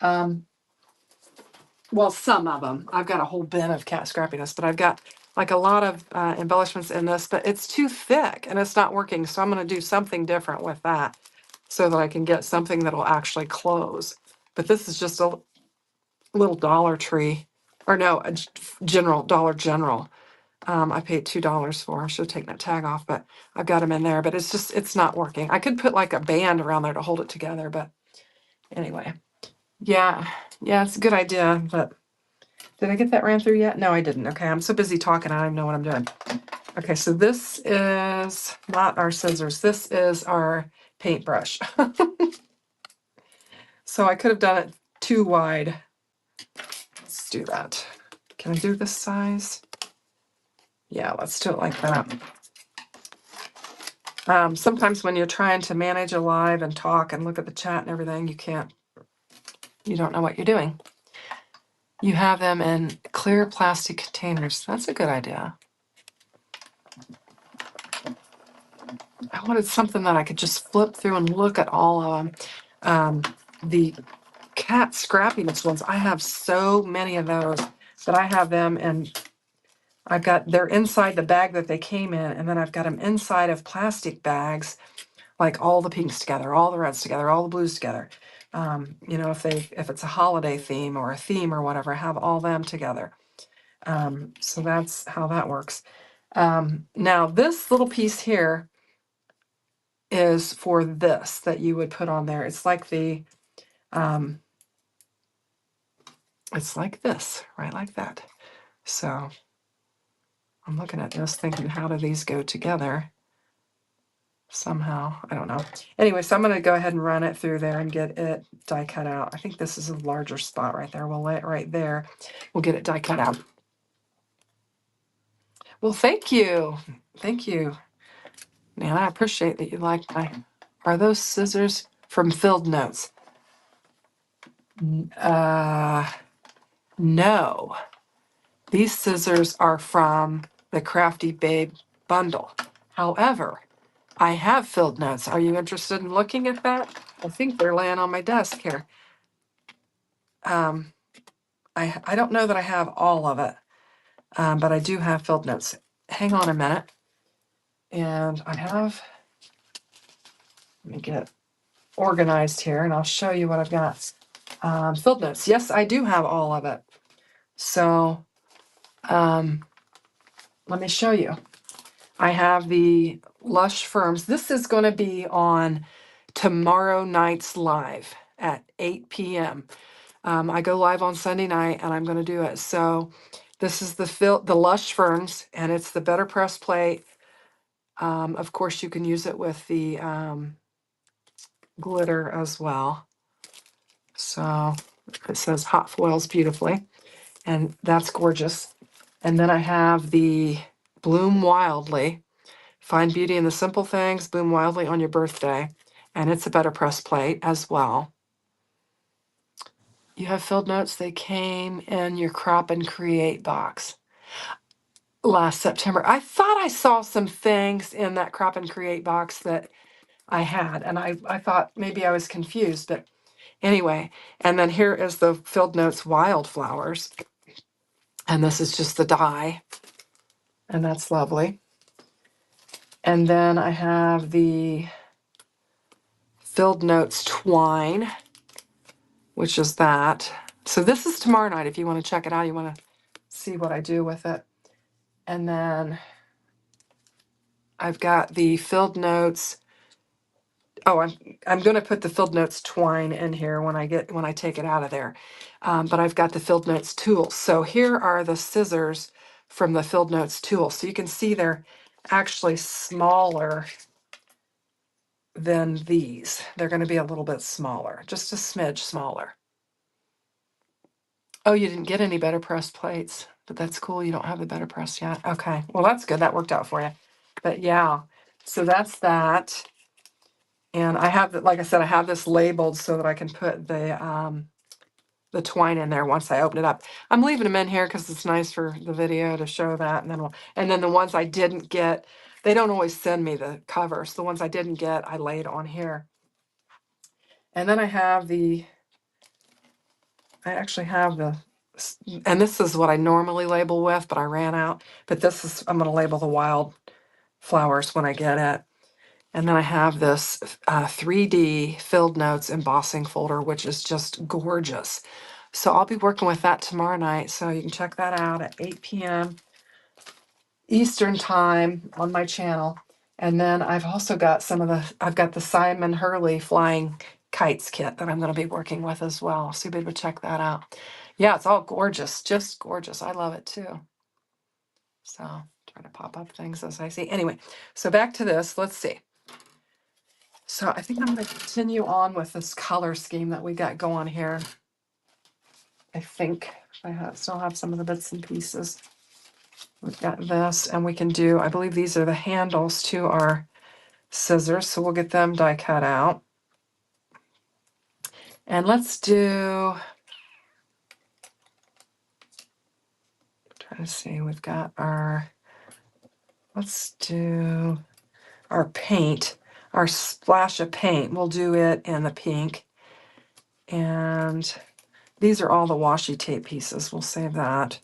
well, some of them. I've got a whole bin of cat scrappiness, but I've got like a lot of embellishments in this, but it's too thick and it's not working. So I'm going to do something different with that so that I can get something that'll actually close. But this is just a little Dollar Tree, or no, a Dollar General. I paid $2 for. I should have taken that tag off, but I've got them in there. But it's not working. I could put like a band around there to hold it together, but anyway. Yeah, it's a good idea, but did I get that ran through yet? No, I didn't. Okay, I'm so busy talking, I don't even know what I'm doing. Okay, so this is not our scissors. This is our paintbrush. So I could have done it too wide. Let's do that. Can I do this size? Yeah, let's do it like that. Sometimes when you're trying to manage a live and talk and look at the chat and everything, you don't know what you're doing. You have them in clear plastic containers. That's a good idea. I wanted something that I could just flip through and look at all of them. The cat scrappiness ones, I have so many of those that I have them, and they're inside the bag that they came in, and then I've got them inside of plastic bags, like all the pinks together, all the reds together, all the blues together. You know, if it's a holiday theme or a theme or whatever, I have all them together. So that's how that works. Now this little piece here is for this that you would put on there. It's like it's like this, right, like that. So I'm looking at this thinking, how do these go together? Somehow, I don't know. Anyway, so I'm going to go ahead and run it through there and get it die cut out. I think this is a larger spot right there. We'll lay it right there. We'll get it die cut out. Well, thank you. Thank you. Man, I appreciate that you like are those scissors from Filled Notes? No. These scissors are from the Crafty Babe bundle. However, I have Filled Notes. Are you interested in looking at that? I think they're laying on my desk here. I don't know that I have all of it, but I do have Filled Notes. Hang on a minute. And let me get organized here and I'll show you what I've got. Filled Notes. Yes, I do have all of it. So let me show you. I have the Lush Firms. This is going to be on tomorrow night's live at 8 p.m. I go live on Sunday night and I'm going to do it. So this is the Lush Ferns, and it's the Better Press plate. Of course, you can use it with the glitter as well. So it says hot foils beautifully, and that's gorgeous. And then I have the Bloom Wildly. Find beauty in the simple things, bloom wildly on your birthday. And it's a Better Press plate as well. You have Filled Notes. They came in your Crop and Create box last September. I thought I saw some things in that Crop and Create box that I had, and I thought maybe I was confused, but anyway. And then here is the Filled Notes Wildflowers, and this is just the die, and that's lovely. And then I have the Filled Notes Twine, which is that. So this is tomorrow night. If you want to check it out, you want to see what I do with it. And then I've got the Filled Notes. Oh, I'm going to put the Filled Notes Twine in here when I take it out of there. But I've got the Filled Notes tools. So here are the scissors from the Filled Notes tool. So you can see they're actually smaller than these. They're going to be a little bit smaller, just a smidge smaller. Oh, you didn't get any Better Press plates, but that's cool. You don't have the Better Press yet. Okay, well, that's good. That worked out for you. But yeah, so that's that. And I have, like I said, I have this labeled so that I can put the twine in there once I open it up. I'm leaving them in here because it's nice for the video to show that. And then the ones I didn't get, they don't always send me the covers. The ones I didn't get, I laid on here. And then I actually have and this is what I normally label with, but I ran out. But I'm going to label the wild flowers when I get it. And then I have this 3D Filled Notes embossing folder, which is just gorgeous. So I'll be working with that tomorrow night. So you can check that out at 8 p.m. Eastern time on my channel. And then I've also got I've got the Simon Hurley Flying Kites kit that I'm going to be working with as well. So you'll be able to check that out. Yeah, it's all gorgeous, just gorgeous. I love it too. So trying to pop up things as I see. Anyway, so back to this. Let's see. So I think I'm going to continue on with this color scheme that we got going here. I think still have some of the bits and pieces. We've got this, and we can do, I believe these are the handles to our scissors, so we'll get them die cut out. And let's do, try to see, we've got let's do our paint, our splash of paint. We'll do it in the pink. And these are all the washi tape pieces. We'll save that.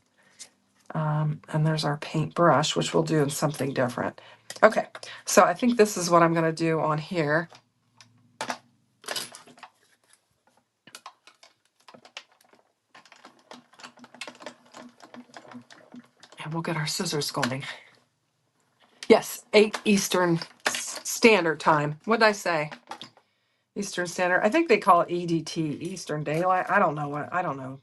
And there's our paint brush, which we'll do in something different. Okay, so I think this is what I'm going to do on here. And we'll get our scissors going. Yes, 8 Eastern Standard Time. What did I say? Eastern Standard. I think they call it EDT, Eastern Daylight. I don't know.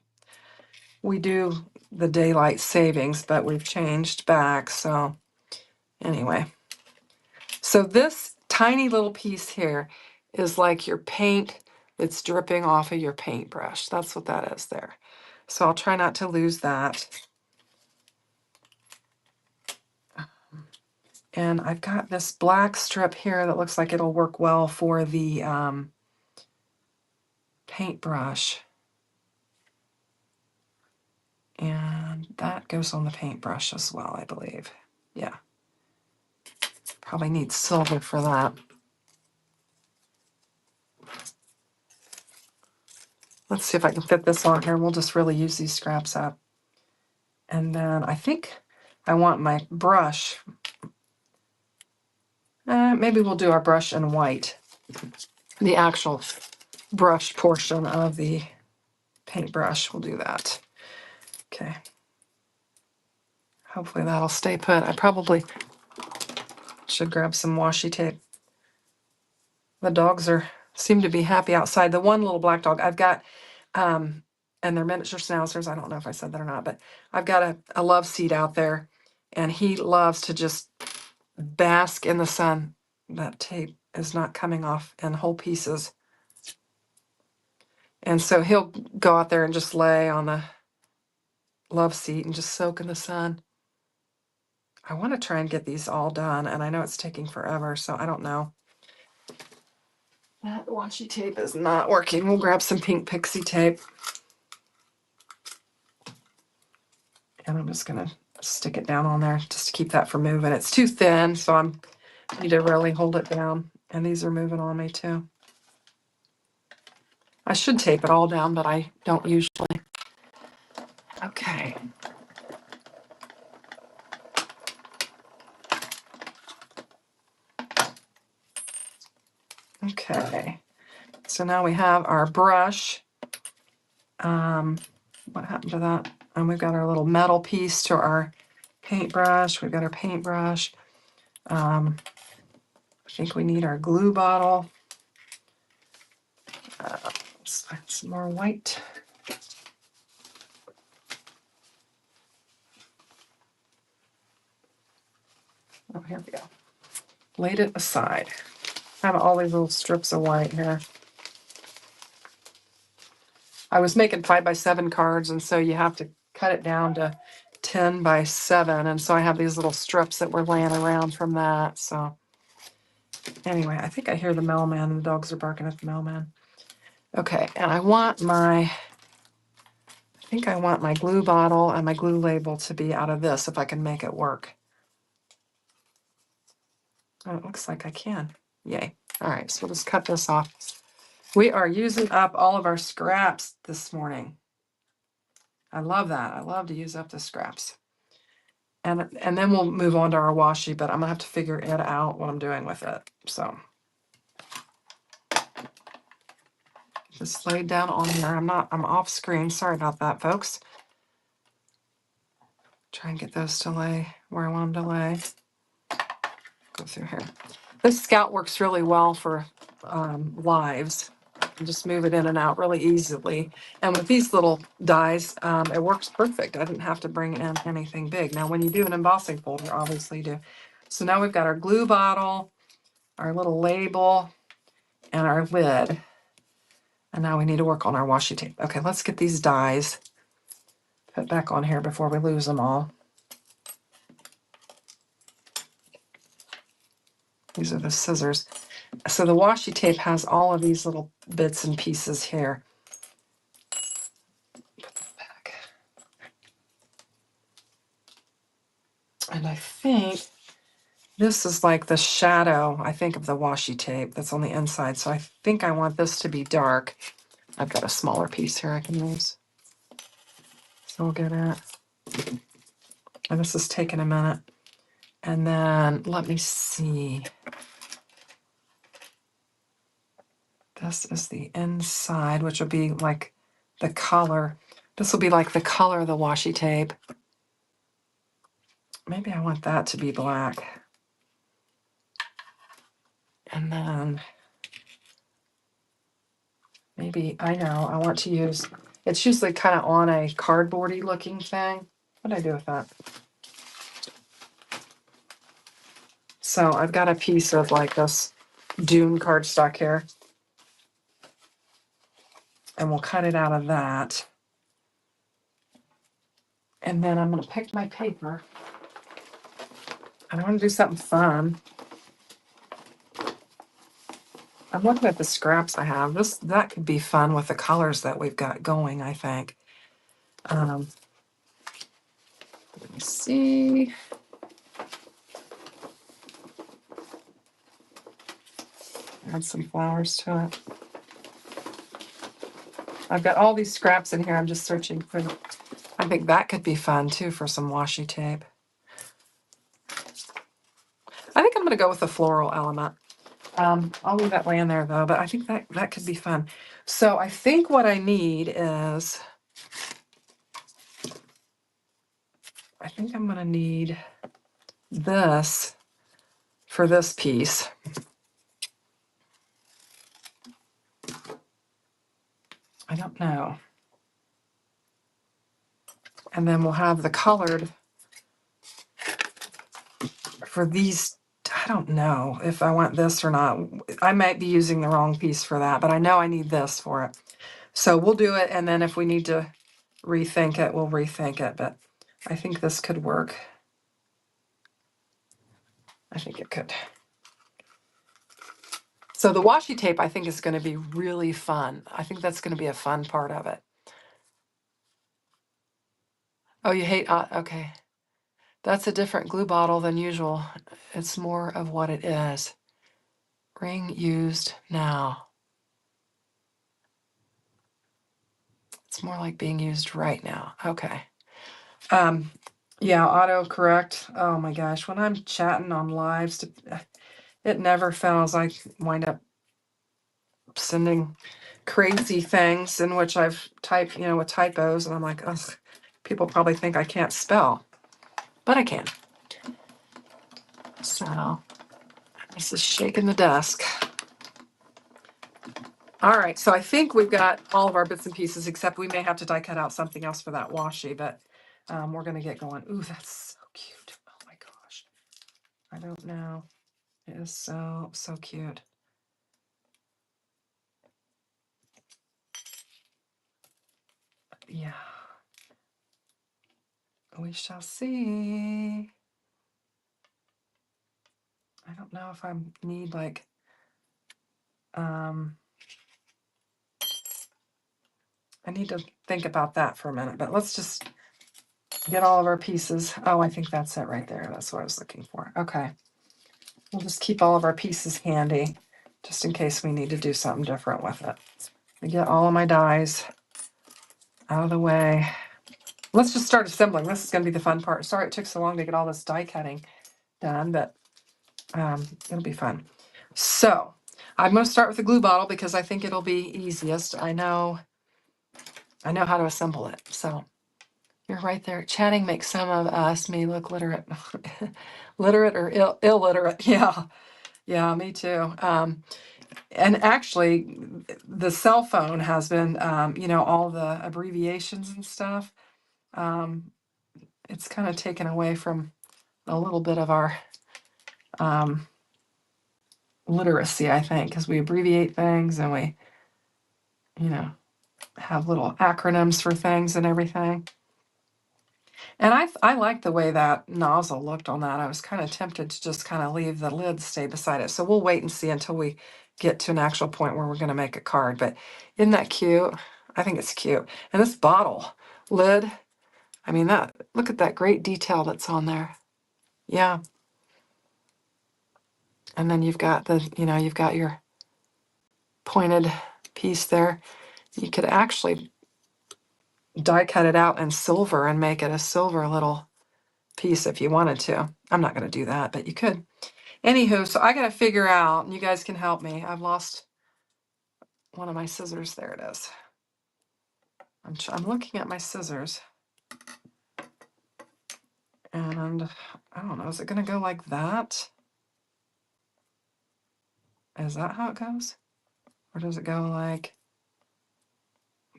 We do the daylight savings, but we've changed back. So anyway, so this tiny little piece here is like your paint that's dripping off of your paintbrush. That's what that is there. So I'll try not to lose that. And I've got this black strip here that looks like it'll work well for the paintbrush. And that goes on the paintbrush as well, I believe. Yeah. Probably need silver for that. Let's see if I can fit this on here. We'll just really use these scraps up. And then I think I want my brush. Maybe we'll do our brush in white. The actual brush portion of the paintbrush. We'll do that. Okay. Hopefully that'll stay put. I probably should grab some washi tape. The dogs seem to be happy outside. The one little black dog I've got, and they're miniature schnauzers. I don't know if I said that or not, but I've got a love seat out there, and he loves to just bask in the sun. That tape is not coming off in whole pieces. And so he'll go out there and just lay on the love seat and just soak in the sun. I want to try and get these all done, and I know it's taking forever, so I don't know. That washi tape is not working. We'll grab some pink pixie tape. And I'm just going to stick it down on there just to keep that from moving. It's too thin, so I need to really hold it down. And these are moving on me too. I should tape it all down, but I don't usually. Okay. Okay. So now we have our brush. What happened to that? And we've got our little metal piece to our paintbrush. We've got our paintbrush. I think we need our glue bottle. Let's find some more white. Oh, here we go. Laid it aside. I have all these little strips of white here. I was making 5x7 cards, and so you have to cut it down to 10x7, and so I have these little strips that were laying around from that. So anyway, I think I hear the mailman, and the dogs are barking at the mailman. Okay, and I want my glue bottle and my glue label to be out of this if I can make it work. Oh, it looks like I can. Yay. All right, so we'll just cut this off. We are using up all of our scraps this morning. I love that. I love to use up the scraps. And then we'll move on to our washi, but I'm going to have to figure it out what I'm doing with it. So just laid down on there. I'm off screen. Sorry about that, folks. Try and get those to lay where I want them to lay. Go through here. This Scout works really well for lives. Just move it in and out really easily. And with these little dies, it works perfect. I didn't have to bring in anything big. Now, when you do an embossing folder, obviously you do. So now we've got our glue bottle, our little label, and our lid. And now we need to work on our washi tape. Okay, let's get these dies put back on here before we lose them all. These are the scissors. So the washi tape has all of these little bits and pieces here. Put them back. And I think This is like the shadow, I think, of the washi tape that's on the inside. So I think I want this to be dark. I've got a smaller piece here I can use. So we'll get it. And this is taking a minute. And then let me see. This is the inside, which will be like the color. This will be like the color of the washi tape. Maybe I want that to be black. And then maybe, I know, I want to use, it's usually kind of on a cardboardy looking thing. What did I do with that? So I've got a piece of like this Dune cardstock here. And we'll cut it out of that. And then I'm going to pick my paper. And I want to do something fun. I'm looking at the scraps I have. That could be fun with the colors that we've got going, I think. Let me see. Add some flowers to it. I've got all these scraps in here. I'm just searching for them. I think that could be fun too for some washi tape. I think I'm going to go with the floral element. I'll leave that laying there though, but I think that could be fun. So I think what I need is, I think I'm going to need this for this piece. I don't know. And then we'll have the colored for these. I don't know if I want this or not. I might be using the wrong piece for that, but I know I need this for it. So we'll do it, and then if we need to rethink it, we'll rethink it. But I think this could work. I think it could. So the washi tape, I think, is going to be really fun. I think that's going to be a fun part of it. Oh, you hate, okay. That's a different glue bottle than usual. It's more of what it is. Ring used now. It's more like being used right now. Okay. Yeah, autocorrect. Oh my gosh, when I'm chatting on lives, it never fails. I wind up sending crazy things in which I've typed, with typos, and I'm like, ugh, people probably think I can't spell, but I can. So this is shaking the desk. All right, so I think we've got all of our bits and pieces, except we may have to die cut out something else for that washi, but we're going to get going. Ooh, that's so cute. Oh my gosh. I don't know. It is so, so cute. Yeah. We shall see. I don't know if I need like, I need to think about that for a minute, but let's just get all of our pieces. Oh, I think that's it right there. That's what I was looking for. Okay. We'll just keep all of our pieces handy just in case we need to do something different with it. I get all of my dies out of the way. Let's just start assembling. This is going to be the fun part. Sorry it took so long to get all this die cutting done, but it'll be fun. So I'm going to start with the glue bottle because I think it'll be easiest. I know how to assemble it. So you're right there. Chatting makes some of us, me, look literate. Literate or illiterate. Yeah. Yeah, me too. And actually, the cell phone has been, all the abbreviations and stuff. It's kind of taken away from a little bit of our literacy, I think, because we abbreviate things and we, have little acronyms for things and everything. And I like the way that nozzle looked on that. I was kind of tempted to just kind of leave the lid stay beside it. So we'll wait and see until we get to an actual point where we're going to make a card. But isn't that cute? I think it's cute. And this bottle lid, I mean, look at that great detail that's on there. Yeah. And then you've got the, you've got your pointed piece there. You could actually die cut it out in silver and make it a silver little piece if you wanted to. I'm not going to do that, but you could. Anywho, so I got to figure out, and you guys can help me. I've lost one of my scissors. There it is. I'm looking at my scissors. And I don't know, is it going to go like that? Is that how it goes? Or does it go like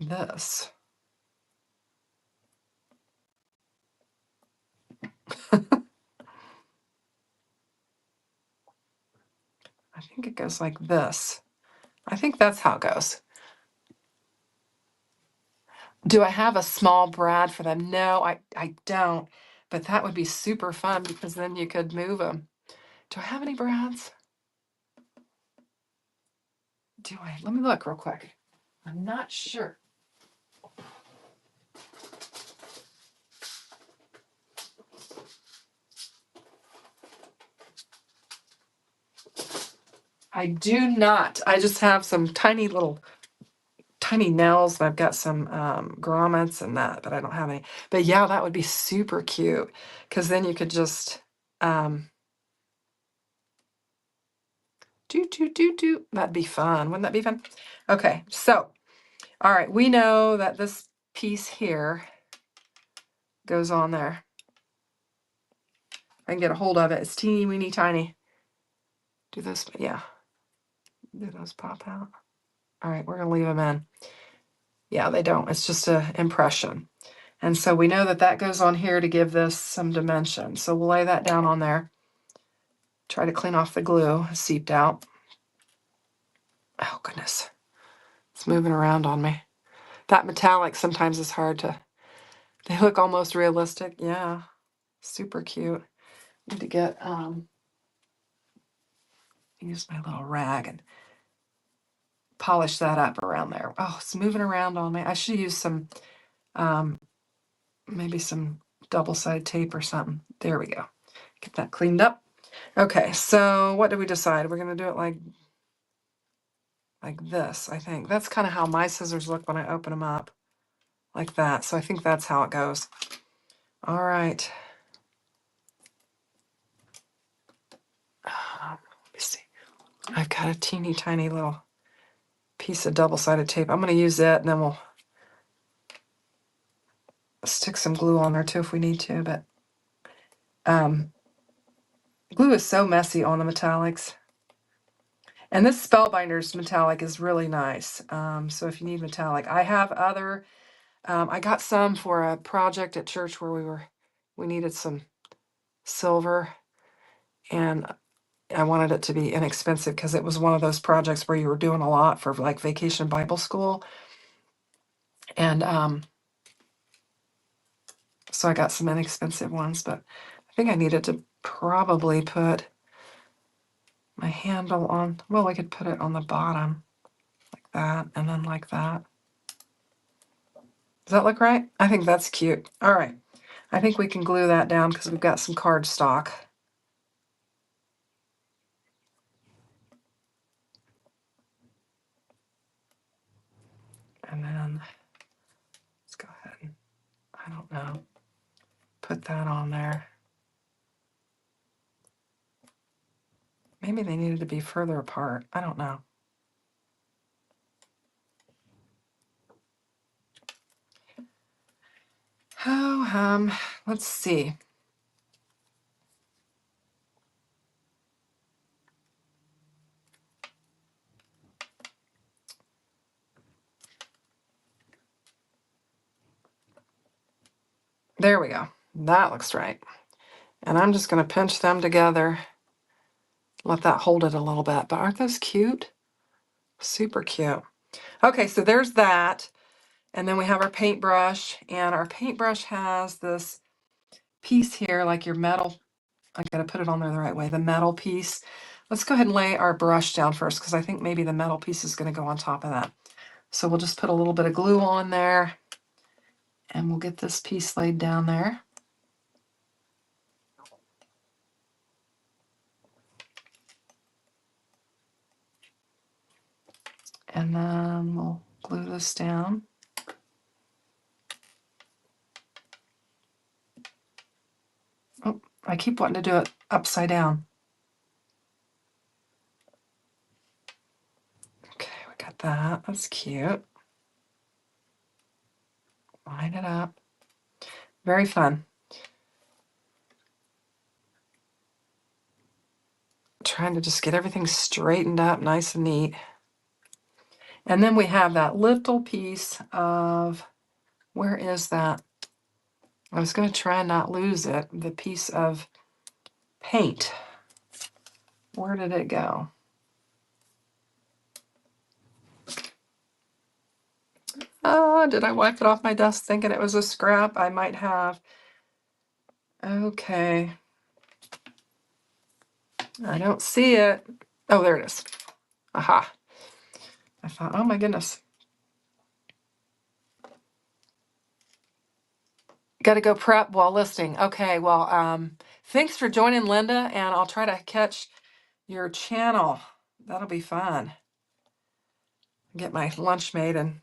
this? I think it goes like this. I think that's how it goes. Do I have a small brad for them? No, I don't. But that would be super fun because then you could move them. Do I have any brads? Do I? Let me look real quick. I'm not sure. I do not. I just have some tiny nails, and I've got some grommets and that, but I don't have any. But yeah, that would be super cute because then you could just do. That'd be fun. Wouldn't that be fun? Okay, so all right, we know that this piece here goes on there. I can get a hold of it. It's teeny weeny tiny. Do this, yeah. Do those pop out? All right, we're gonna leave them in. Yeah, they don't. It's just an impression. And so we know that that goes on here to give this some dimension. So we'll lay that down on there. Try to clean off the glue. It seeped out. Oh, goodness. It's moving around on me. That metallic sometimes is hard to... They look almost realistic. Yeah. Super cute. Need to get... use my little rag and polish that up around there. Oh, it's moving around on me. I should use some... maybe some double-sided tape or something. There we go. Get that cleaned up. Okay, so what did we decide? We're going to do it like this, I think. That's kind of how my scissors look when I open them up. Like that. So I think that's how it goes. All right. Let me see. I've got a teeny tiny little piece of double-sided tape. I'm going to use it, and then we'll stick some glue on there too if we need to. But glue is so messy on the metallics. And this Spellbinders metallic is really nice. So if you need metallic, I have other... I got some for a project at church where we needed some silver, and I wanted it to be inexpensive because it was one of those projects where you were doing a lot for like Vacation Bible School. And so I got some inexpensive ones, but I think I needed to probably put my handle on, well, I could put it on the bottom like that, and then like that. Does that look right? I think that's cute. All right. I think we can glue that down because we've got some cardstock. And then let's go ahead and, I don't know, put that on there. Maybe they needed to be further apart. I don't know. Oh, let's see. There we go. That looks right. And I'm just going to pinch them together. Let that hold it a little bit. But aren't those cute? Super cute. Okay, so there's that. And then we have our paintbrush. And our paintbrush has this piece here, like your metal. I got to put it on there the right way. The metal piece. Let's go ahead and lay our brush down first because I think maybe the metal piece is going to go on top of that. So we'll just put a little bit of glue on there. And we'll get this piece laid down there. And then we'll glue this down. Oh, I keep wanting to do it upside down. Okay, we got that. That's cute. Line it up. Very fun. Trying to just get everything straightened up nice and neat. And then we have that little piece of, where is that? I was going to try and not lose it. The piece of paint. Where did it go? Did I wipe it off my desk thinking it was a scrap? I might have. Okay. I don't see it. Oh, there it is. Aha. I thought, oh my goodness. Got to go prep while listing. Okay, well, thanks for joining, Linda, and I'll try to catch your channel. That'll be fun. Get my lunch made and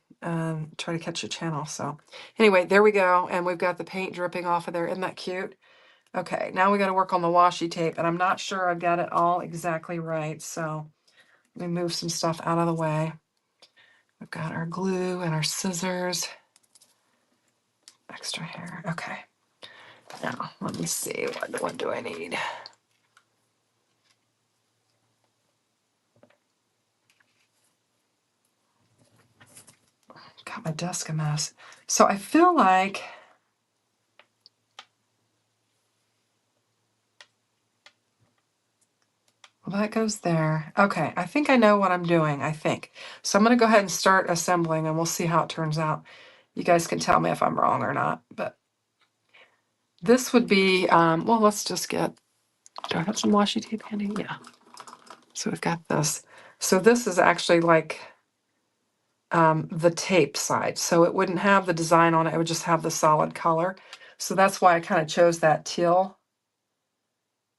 try to catch your channel. So anyway, there we go. And we've got the paint dripping off of there. Isn't that cute? Okay, now we got to work on the washi tape, and I'm not sure I've got it all exactly right. So let me move some stuff out of the way. We've got our glue and our scissors. Extra hair. Okay. Now, let me see. What do I need? Got my desk a mess. So I feel like well, that goes there. Okay, I think I know what I'm doing, I think. So I'm going to go ahead and start assembling, and we'll see how it turns out. You guys can tell me if I'm wrong or not. But this would be, well, let's just get, do I have some washi tape handy? Yeah. So we've got this. So this is actually like the tape side. So it wouldn't have the design on it. It would just have the solid color. So that's why I kind of chose that teal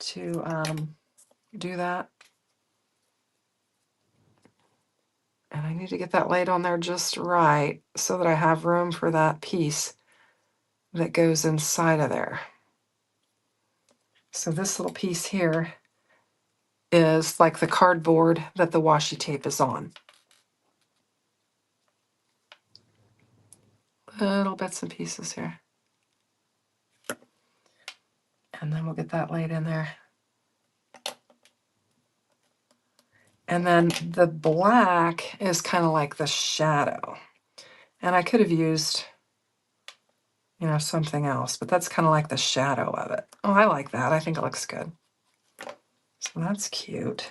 to do that. And I need to get that laid on there just right so that I have room for that piece that goes inside of there. So this little piece here is like the cardboard that the washi tape is on. Little bits and pieces here. And then we'll get that laid in there. And then the black is kind of like the shadow. And I could have used, you know, something else, but that's kind of like the shadow of it. Oh, I like that. I think it looks good. So that's cute.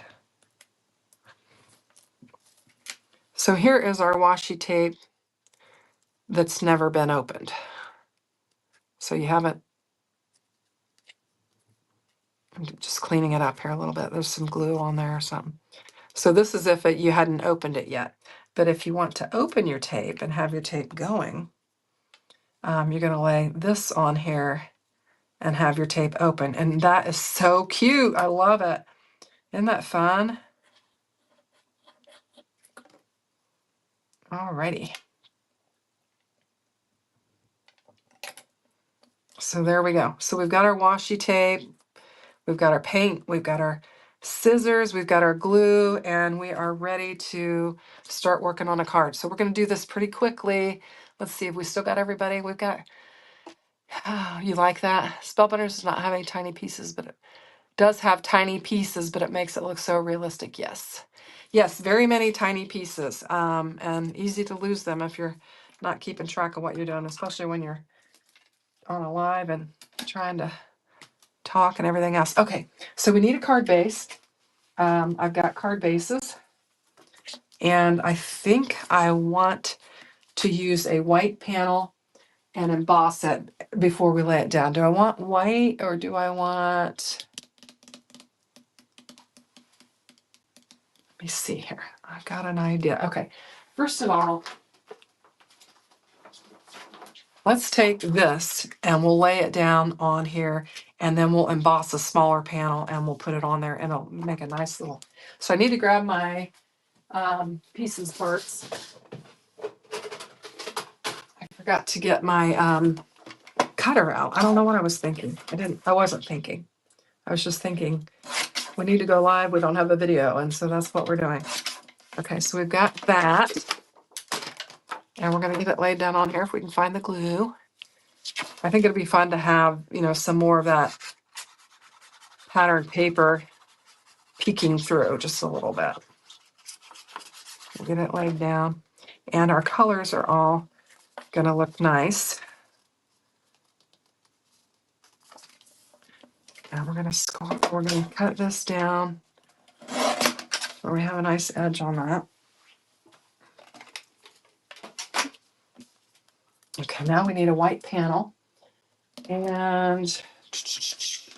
So here is our washi tape that's never been opened. So you haven't, I'm just cleaning it up here a little bit. There's some glue on there or something. So this is if you hadn't opened it yet. But if you want to open your tape and have your tape going, you're going to lay this on here and have your tape open. And that is so cute. I love it. Isn't that fun? Alrighty. So there we go. So we've got our washi tape, we've got our paint, we've got our scissors, we've got our glue, and we are ready to start working on a card. So we're going to do this pretty quickly. Let's see if we still got everybody. We've got, oh, you like that? Spellbinders does not have any tiny pieces, but it does have tiny pieces, but it makes it look so realistic. Yes. Yes, very many tiny pieces, and easy to lose them if you're not keeping track of what you're doing, especially when you're on a live and trying to talk and everything else. Okay, so we need a card base. I've got card bases, and I think I want to use a white panel and emboss it before we lay it down. Do I want white or do I want, let me see here. I've got an idea. Okay, first of all, let's take this and we'll lay it down on here, and then we'll emboss a smaller panel and we'll put it on there and it'll make a nice little, so I need to grab my pieces parts. I forgot to get my cutter out. I don't know what I was thinking. I wasn't thinking. I was just thinking we need to go live. We don't have a video. And so that's what we're doing. Okay, so we've got that. And we're going to get it laid down on here if we can find the glue. I think it'd be fun to have, some more of that patterned paper peeking through just a little bit. We'll get it laid down. And our colors are all going to look nice. And we're going to cut this down so we have a nice edge on that. Okay, now we need a white panel. And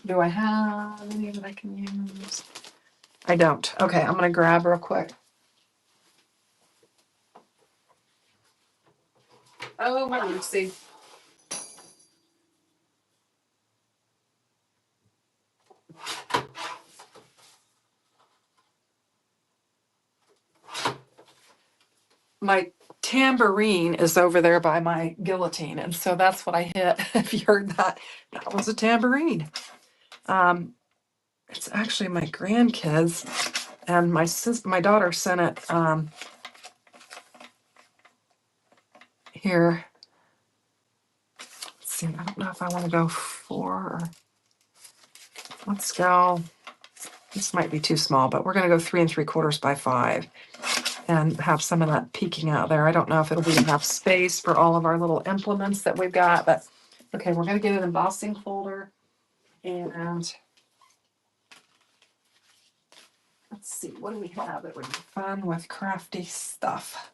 do I have any that I can use? I don't. Okay, I'm going to grab real quick. Oh, my mercy. My tambourine is over there by my guillotine, and so that's what I hit. If you heard that, that was a tambourine. It's actually my grandkids, and my daughter sent it here. Let's see, I don't know if I want to go 4 or let's go. This might be too small, but we're going to go 3 3/4 by 5 and have some of that peeking out there. I don't know if it'll be enough space for all of our little implements that we've got, but okay, we're going to get an embossing folder and let's see, what do we have that would be fun with crafty stuff?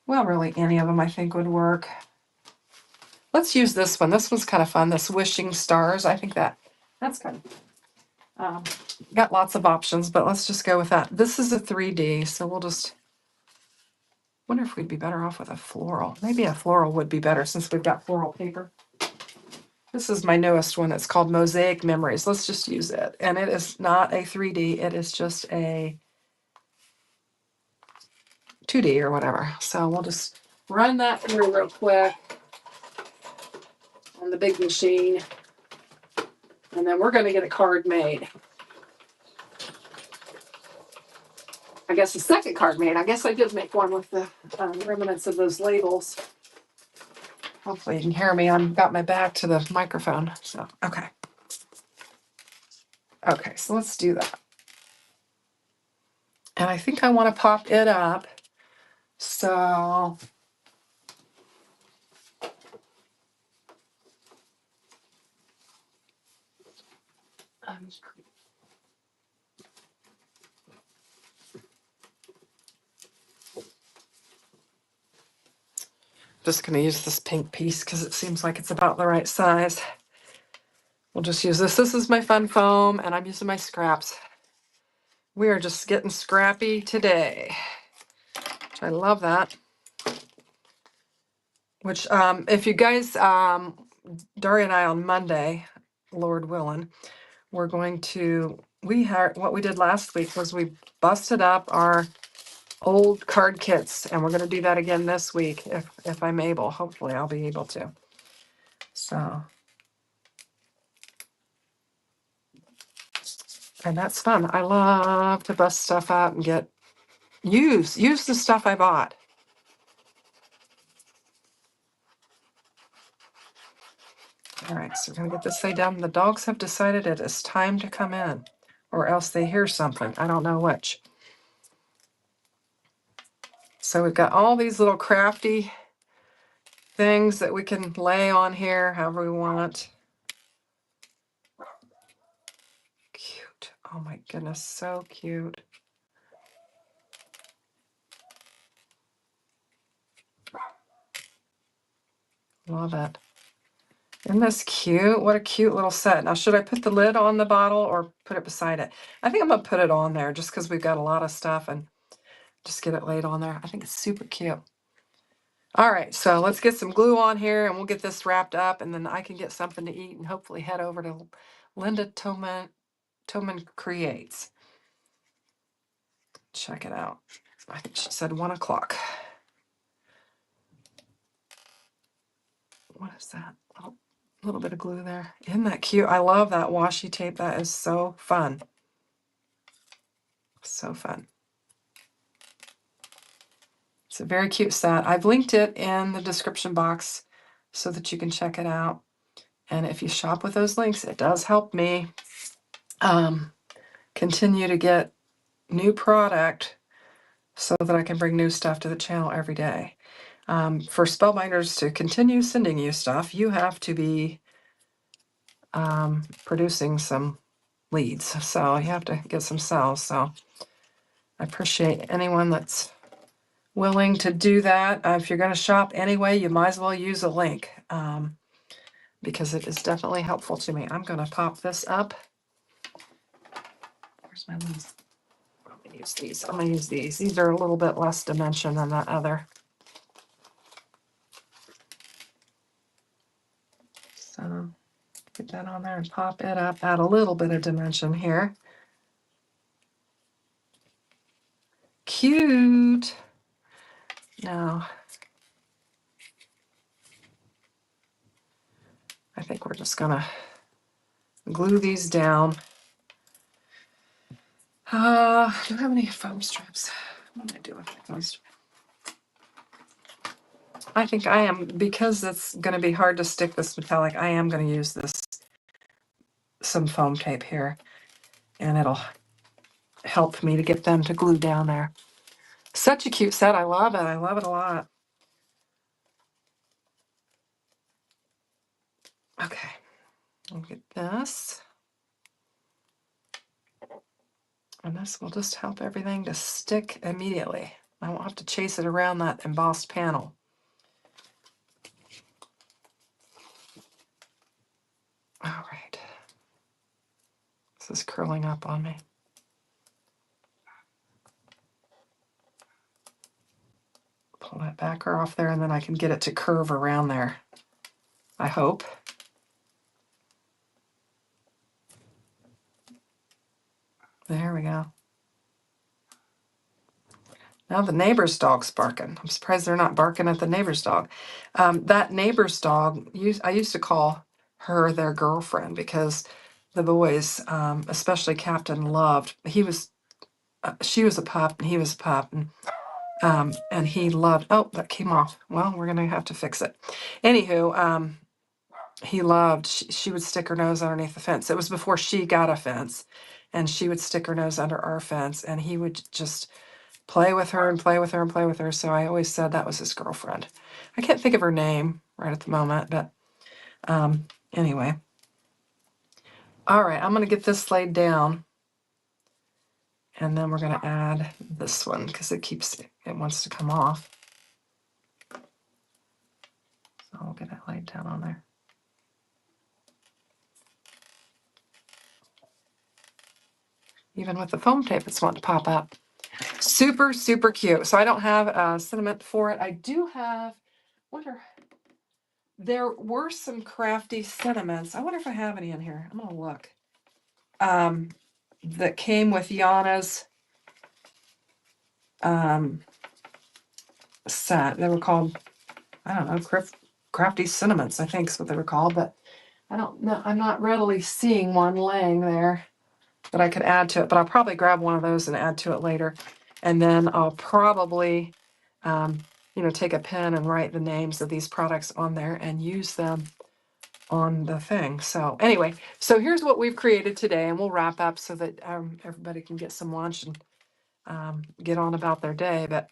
Well, really, any of them I think would work. Let's use this one. This one's kind of fun, this Wishing Stars. I think that's kind of, got lots of options, but let's just go with that. This is a 3D, so we'll just, wonder if we'd be better off with a floral. Maybe a floral would be better since we've got floral paper. This is my newest one. It's called Mosaic Memories. Let's just use it. And it is not a 3D. It is just a 2D or whatever. So we'll just run that through real quick on the big machine. And then we're going to get a card made. I guess the second card made. I guess I did make one with the remnants of those labels. Hopefully you can hear me. I've got my back to the microphone. So, okay. Okay, so let's do that. And I think I want to pop it up. So I'm just going to use this pink piece because it seems like it's about the right size. We'll just use this. This is my fun foam, and I'm using my scraps. We are just getting scrappy today, which I love that. Which, if you guys, Dari and I on Monday, Lord willing, we're going to, what we did last week was we busted up our old card kits, and we're going to do that again this week if I'm able. Hopefully I'll be able to. So, and that's fun. I love to bust stuff out and use the stuff I bought. All right, so we're going to get this laid down. The dogs have decided it is time to come in, or else they hear something. I don't know which. So we've got all these little crafty things that we can lay on here however we want. Cute. Oh my goodness, so cute. Love it. Isn't this cute? What a cute little set. Now, should I put the lid on the bottle or put it beside it? I think I'm going to put it on there just because we've got a lot of stuff and just get it laid on there. I think it's super cute. All right, so let's get some glue on here and we'll get this wrapped up and then I can get something to eat and hopefully head over to Linda Toman Creates. check it out. I think she said 1 o'clock. What is that? A little bit of glue there. Isn't that cute? I love that washi tape. That is so fun. So fun. It's a very cute set. I've linked it in the description box so that you can check it out. And if you shop with those links, it does help me continue to get new product so that I can bring new stuff to the channel every day. For Spellbinders to continue sending you stuff, you have to be producing some leads. So you have to get some sales. So I appreciate anyone that's willing to do that. If you're going to shop anyway, you might as well use a link because it is definitely helpful to me. I'm going to pop this up. Where's my leads? I'm going to use these. I'm going to use these. These are a little bit less dimension than that other. So get that on there and pop it up. Add a little bit of dimension here. Cute. Now, I think we're just gonna glue these down. Do I have any foam strips? What am I doing with foam strips? I think I am, because it's gonna be hard to stick this metallic, I am gonna use some foam tape here, and it'll help me to get them to glue down there. Such a cute set. I love it. I love it a lot. Okay, I'll get this. And this will just help everything to stick immediately. I won't have to chase it around that embossed panel. All right. This is curling up on me. Pull that backer off there, and then I can get it to curve around there, I hope. There we go. Now the neighbor's dog's barking. I'm surprised they're not barking at the neighbor's dog. That neighbor's dog, I used to call her their girlfriend because the boys, especially Captain, loved. She was a pup and he was a pup, and he loved. Oh, that came off. Well, we're gonna have to fix it. Anywho, he loved. She would stick her nose underneath the fence. It was before she got a fence, and she would stick her nose under our fence, and he would just play with her and play with her and play with her. So I always said that was his girlfriend. I can't think of her name right at the moment, but anyway. All right, I'm going to get this laid down, and then we're going to add this one because it wants to come off. So I'll get it laid down on there. Even with the foam tape, it's wanting to pop up. Super, super cute. So I don't have sentiment for it. I do have, there were some crafty sentiments. I wonder if I have any in here. I'm going to look. That came with Yana's set. They were called, I don't know, crafty sentiments, I think is what they were called, but I don't know. I'm not readily seeing one laying there that I could add to it, but I'll probably grab one of those and add to it later. And then I'll probably, take a pen and write the names of these products on there and use them on the thing. So anyway, so here's what we've created today, and we'll wrap up so that everybody can get some lunch and get on about their day. But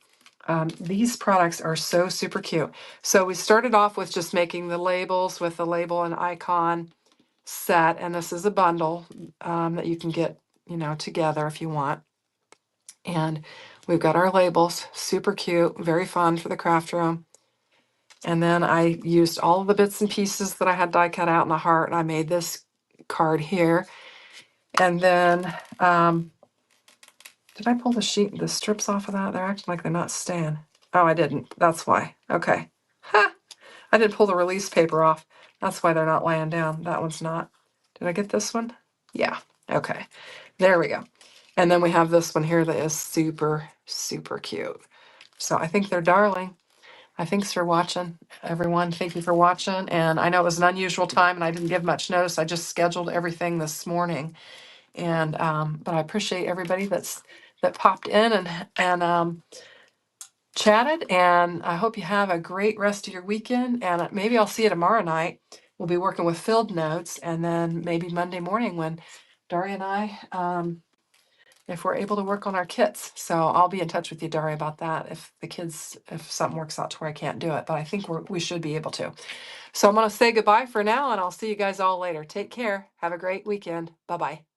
these products are so super cute. So we started off with just making the labels with the label and icon set, and this is a bundle that you can get, together if you want. And we've got our labels, super cute, very fun for the craft room. And then I used all of the bits and pieces that I had die cut out in the heart, and I made this card here. And then, did I pull the strips off of that? They're acting like they're not staying. Oh, I didn't. That's why. Okay. Ha! I didn't pull the release paper off. That's why they're not laying down. That one's not. Did I get this one? Yeah. Okay. There we go. And then we have this one here that is super, super cute. So I think they're darling. Thanks for watching, everyone. Thank you for watching. And I know it was an unusual time and I didn't give much notice. I just scheduled everything this morning. And but I appreciate everybody that popped in and chatted. And I hope you have a great rest of your weekend. And maybe I'll see you tomorrow night. We'll be working with filled notes, and then maybe Monday morning when Daria and I, if we're able to work on our kits. So I'll be in touch with you, Daria, about that if something works out to where I can't do it. But I think we should be able to. So I'm going to say goodbye for now, and I'll see you guys all later. Take care. Have a great weekend. Bye-bye.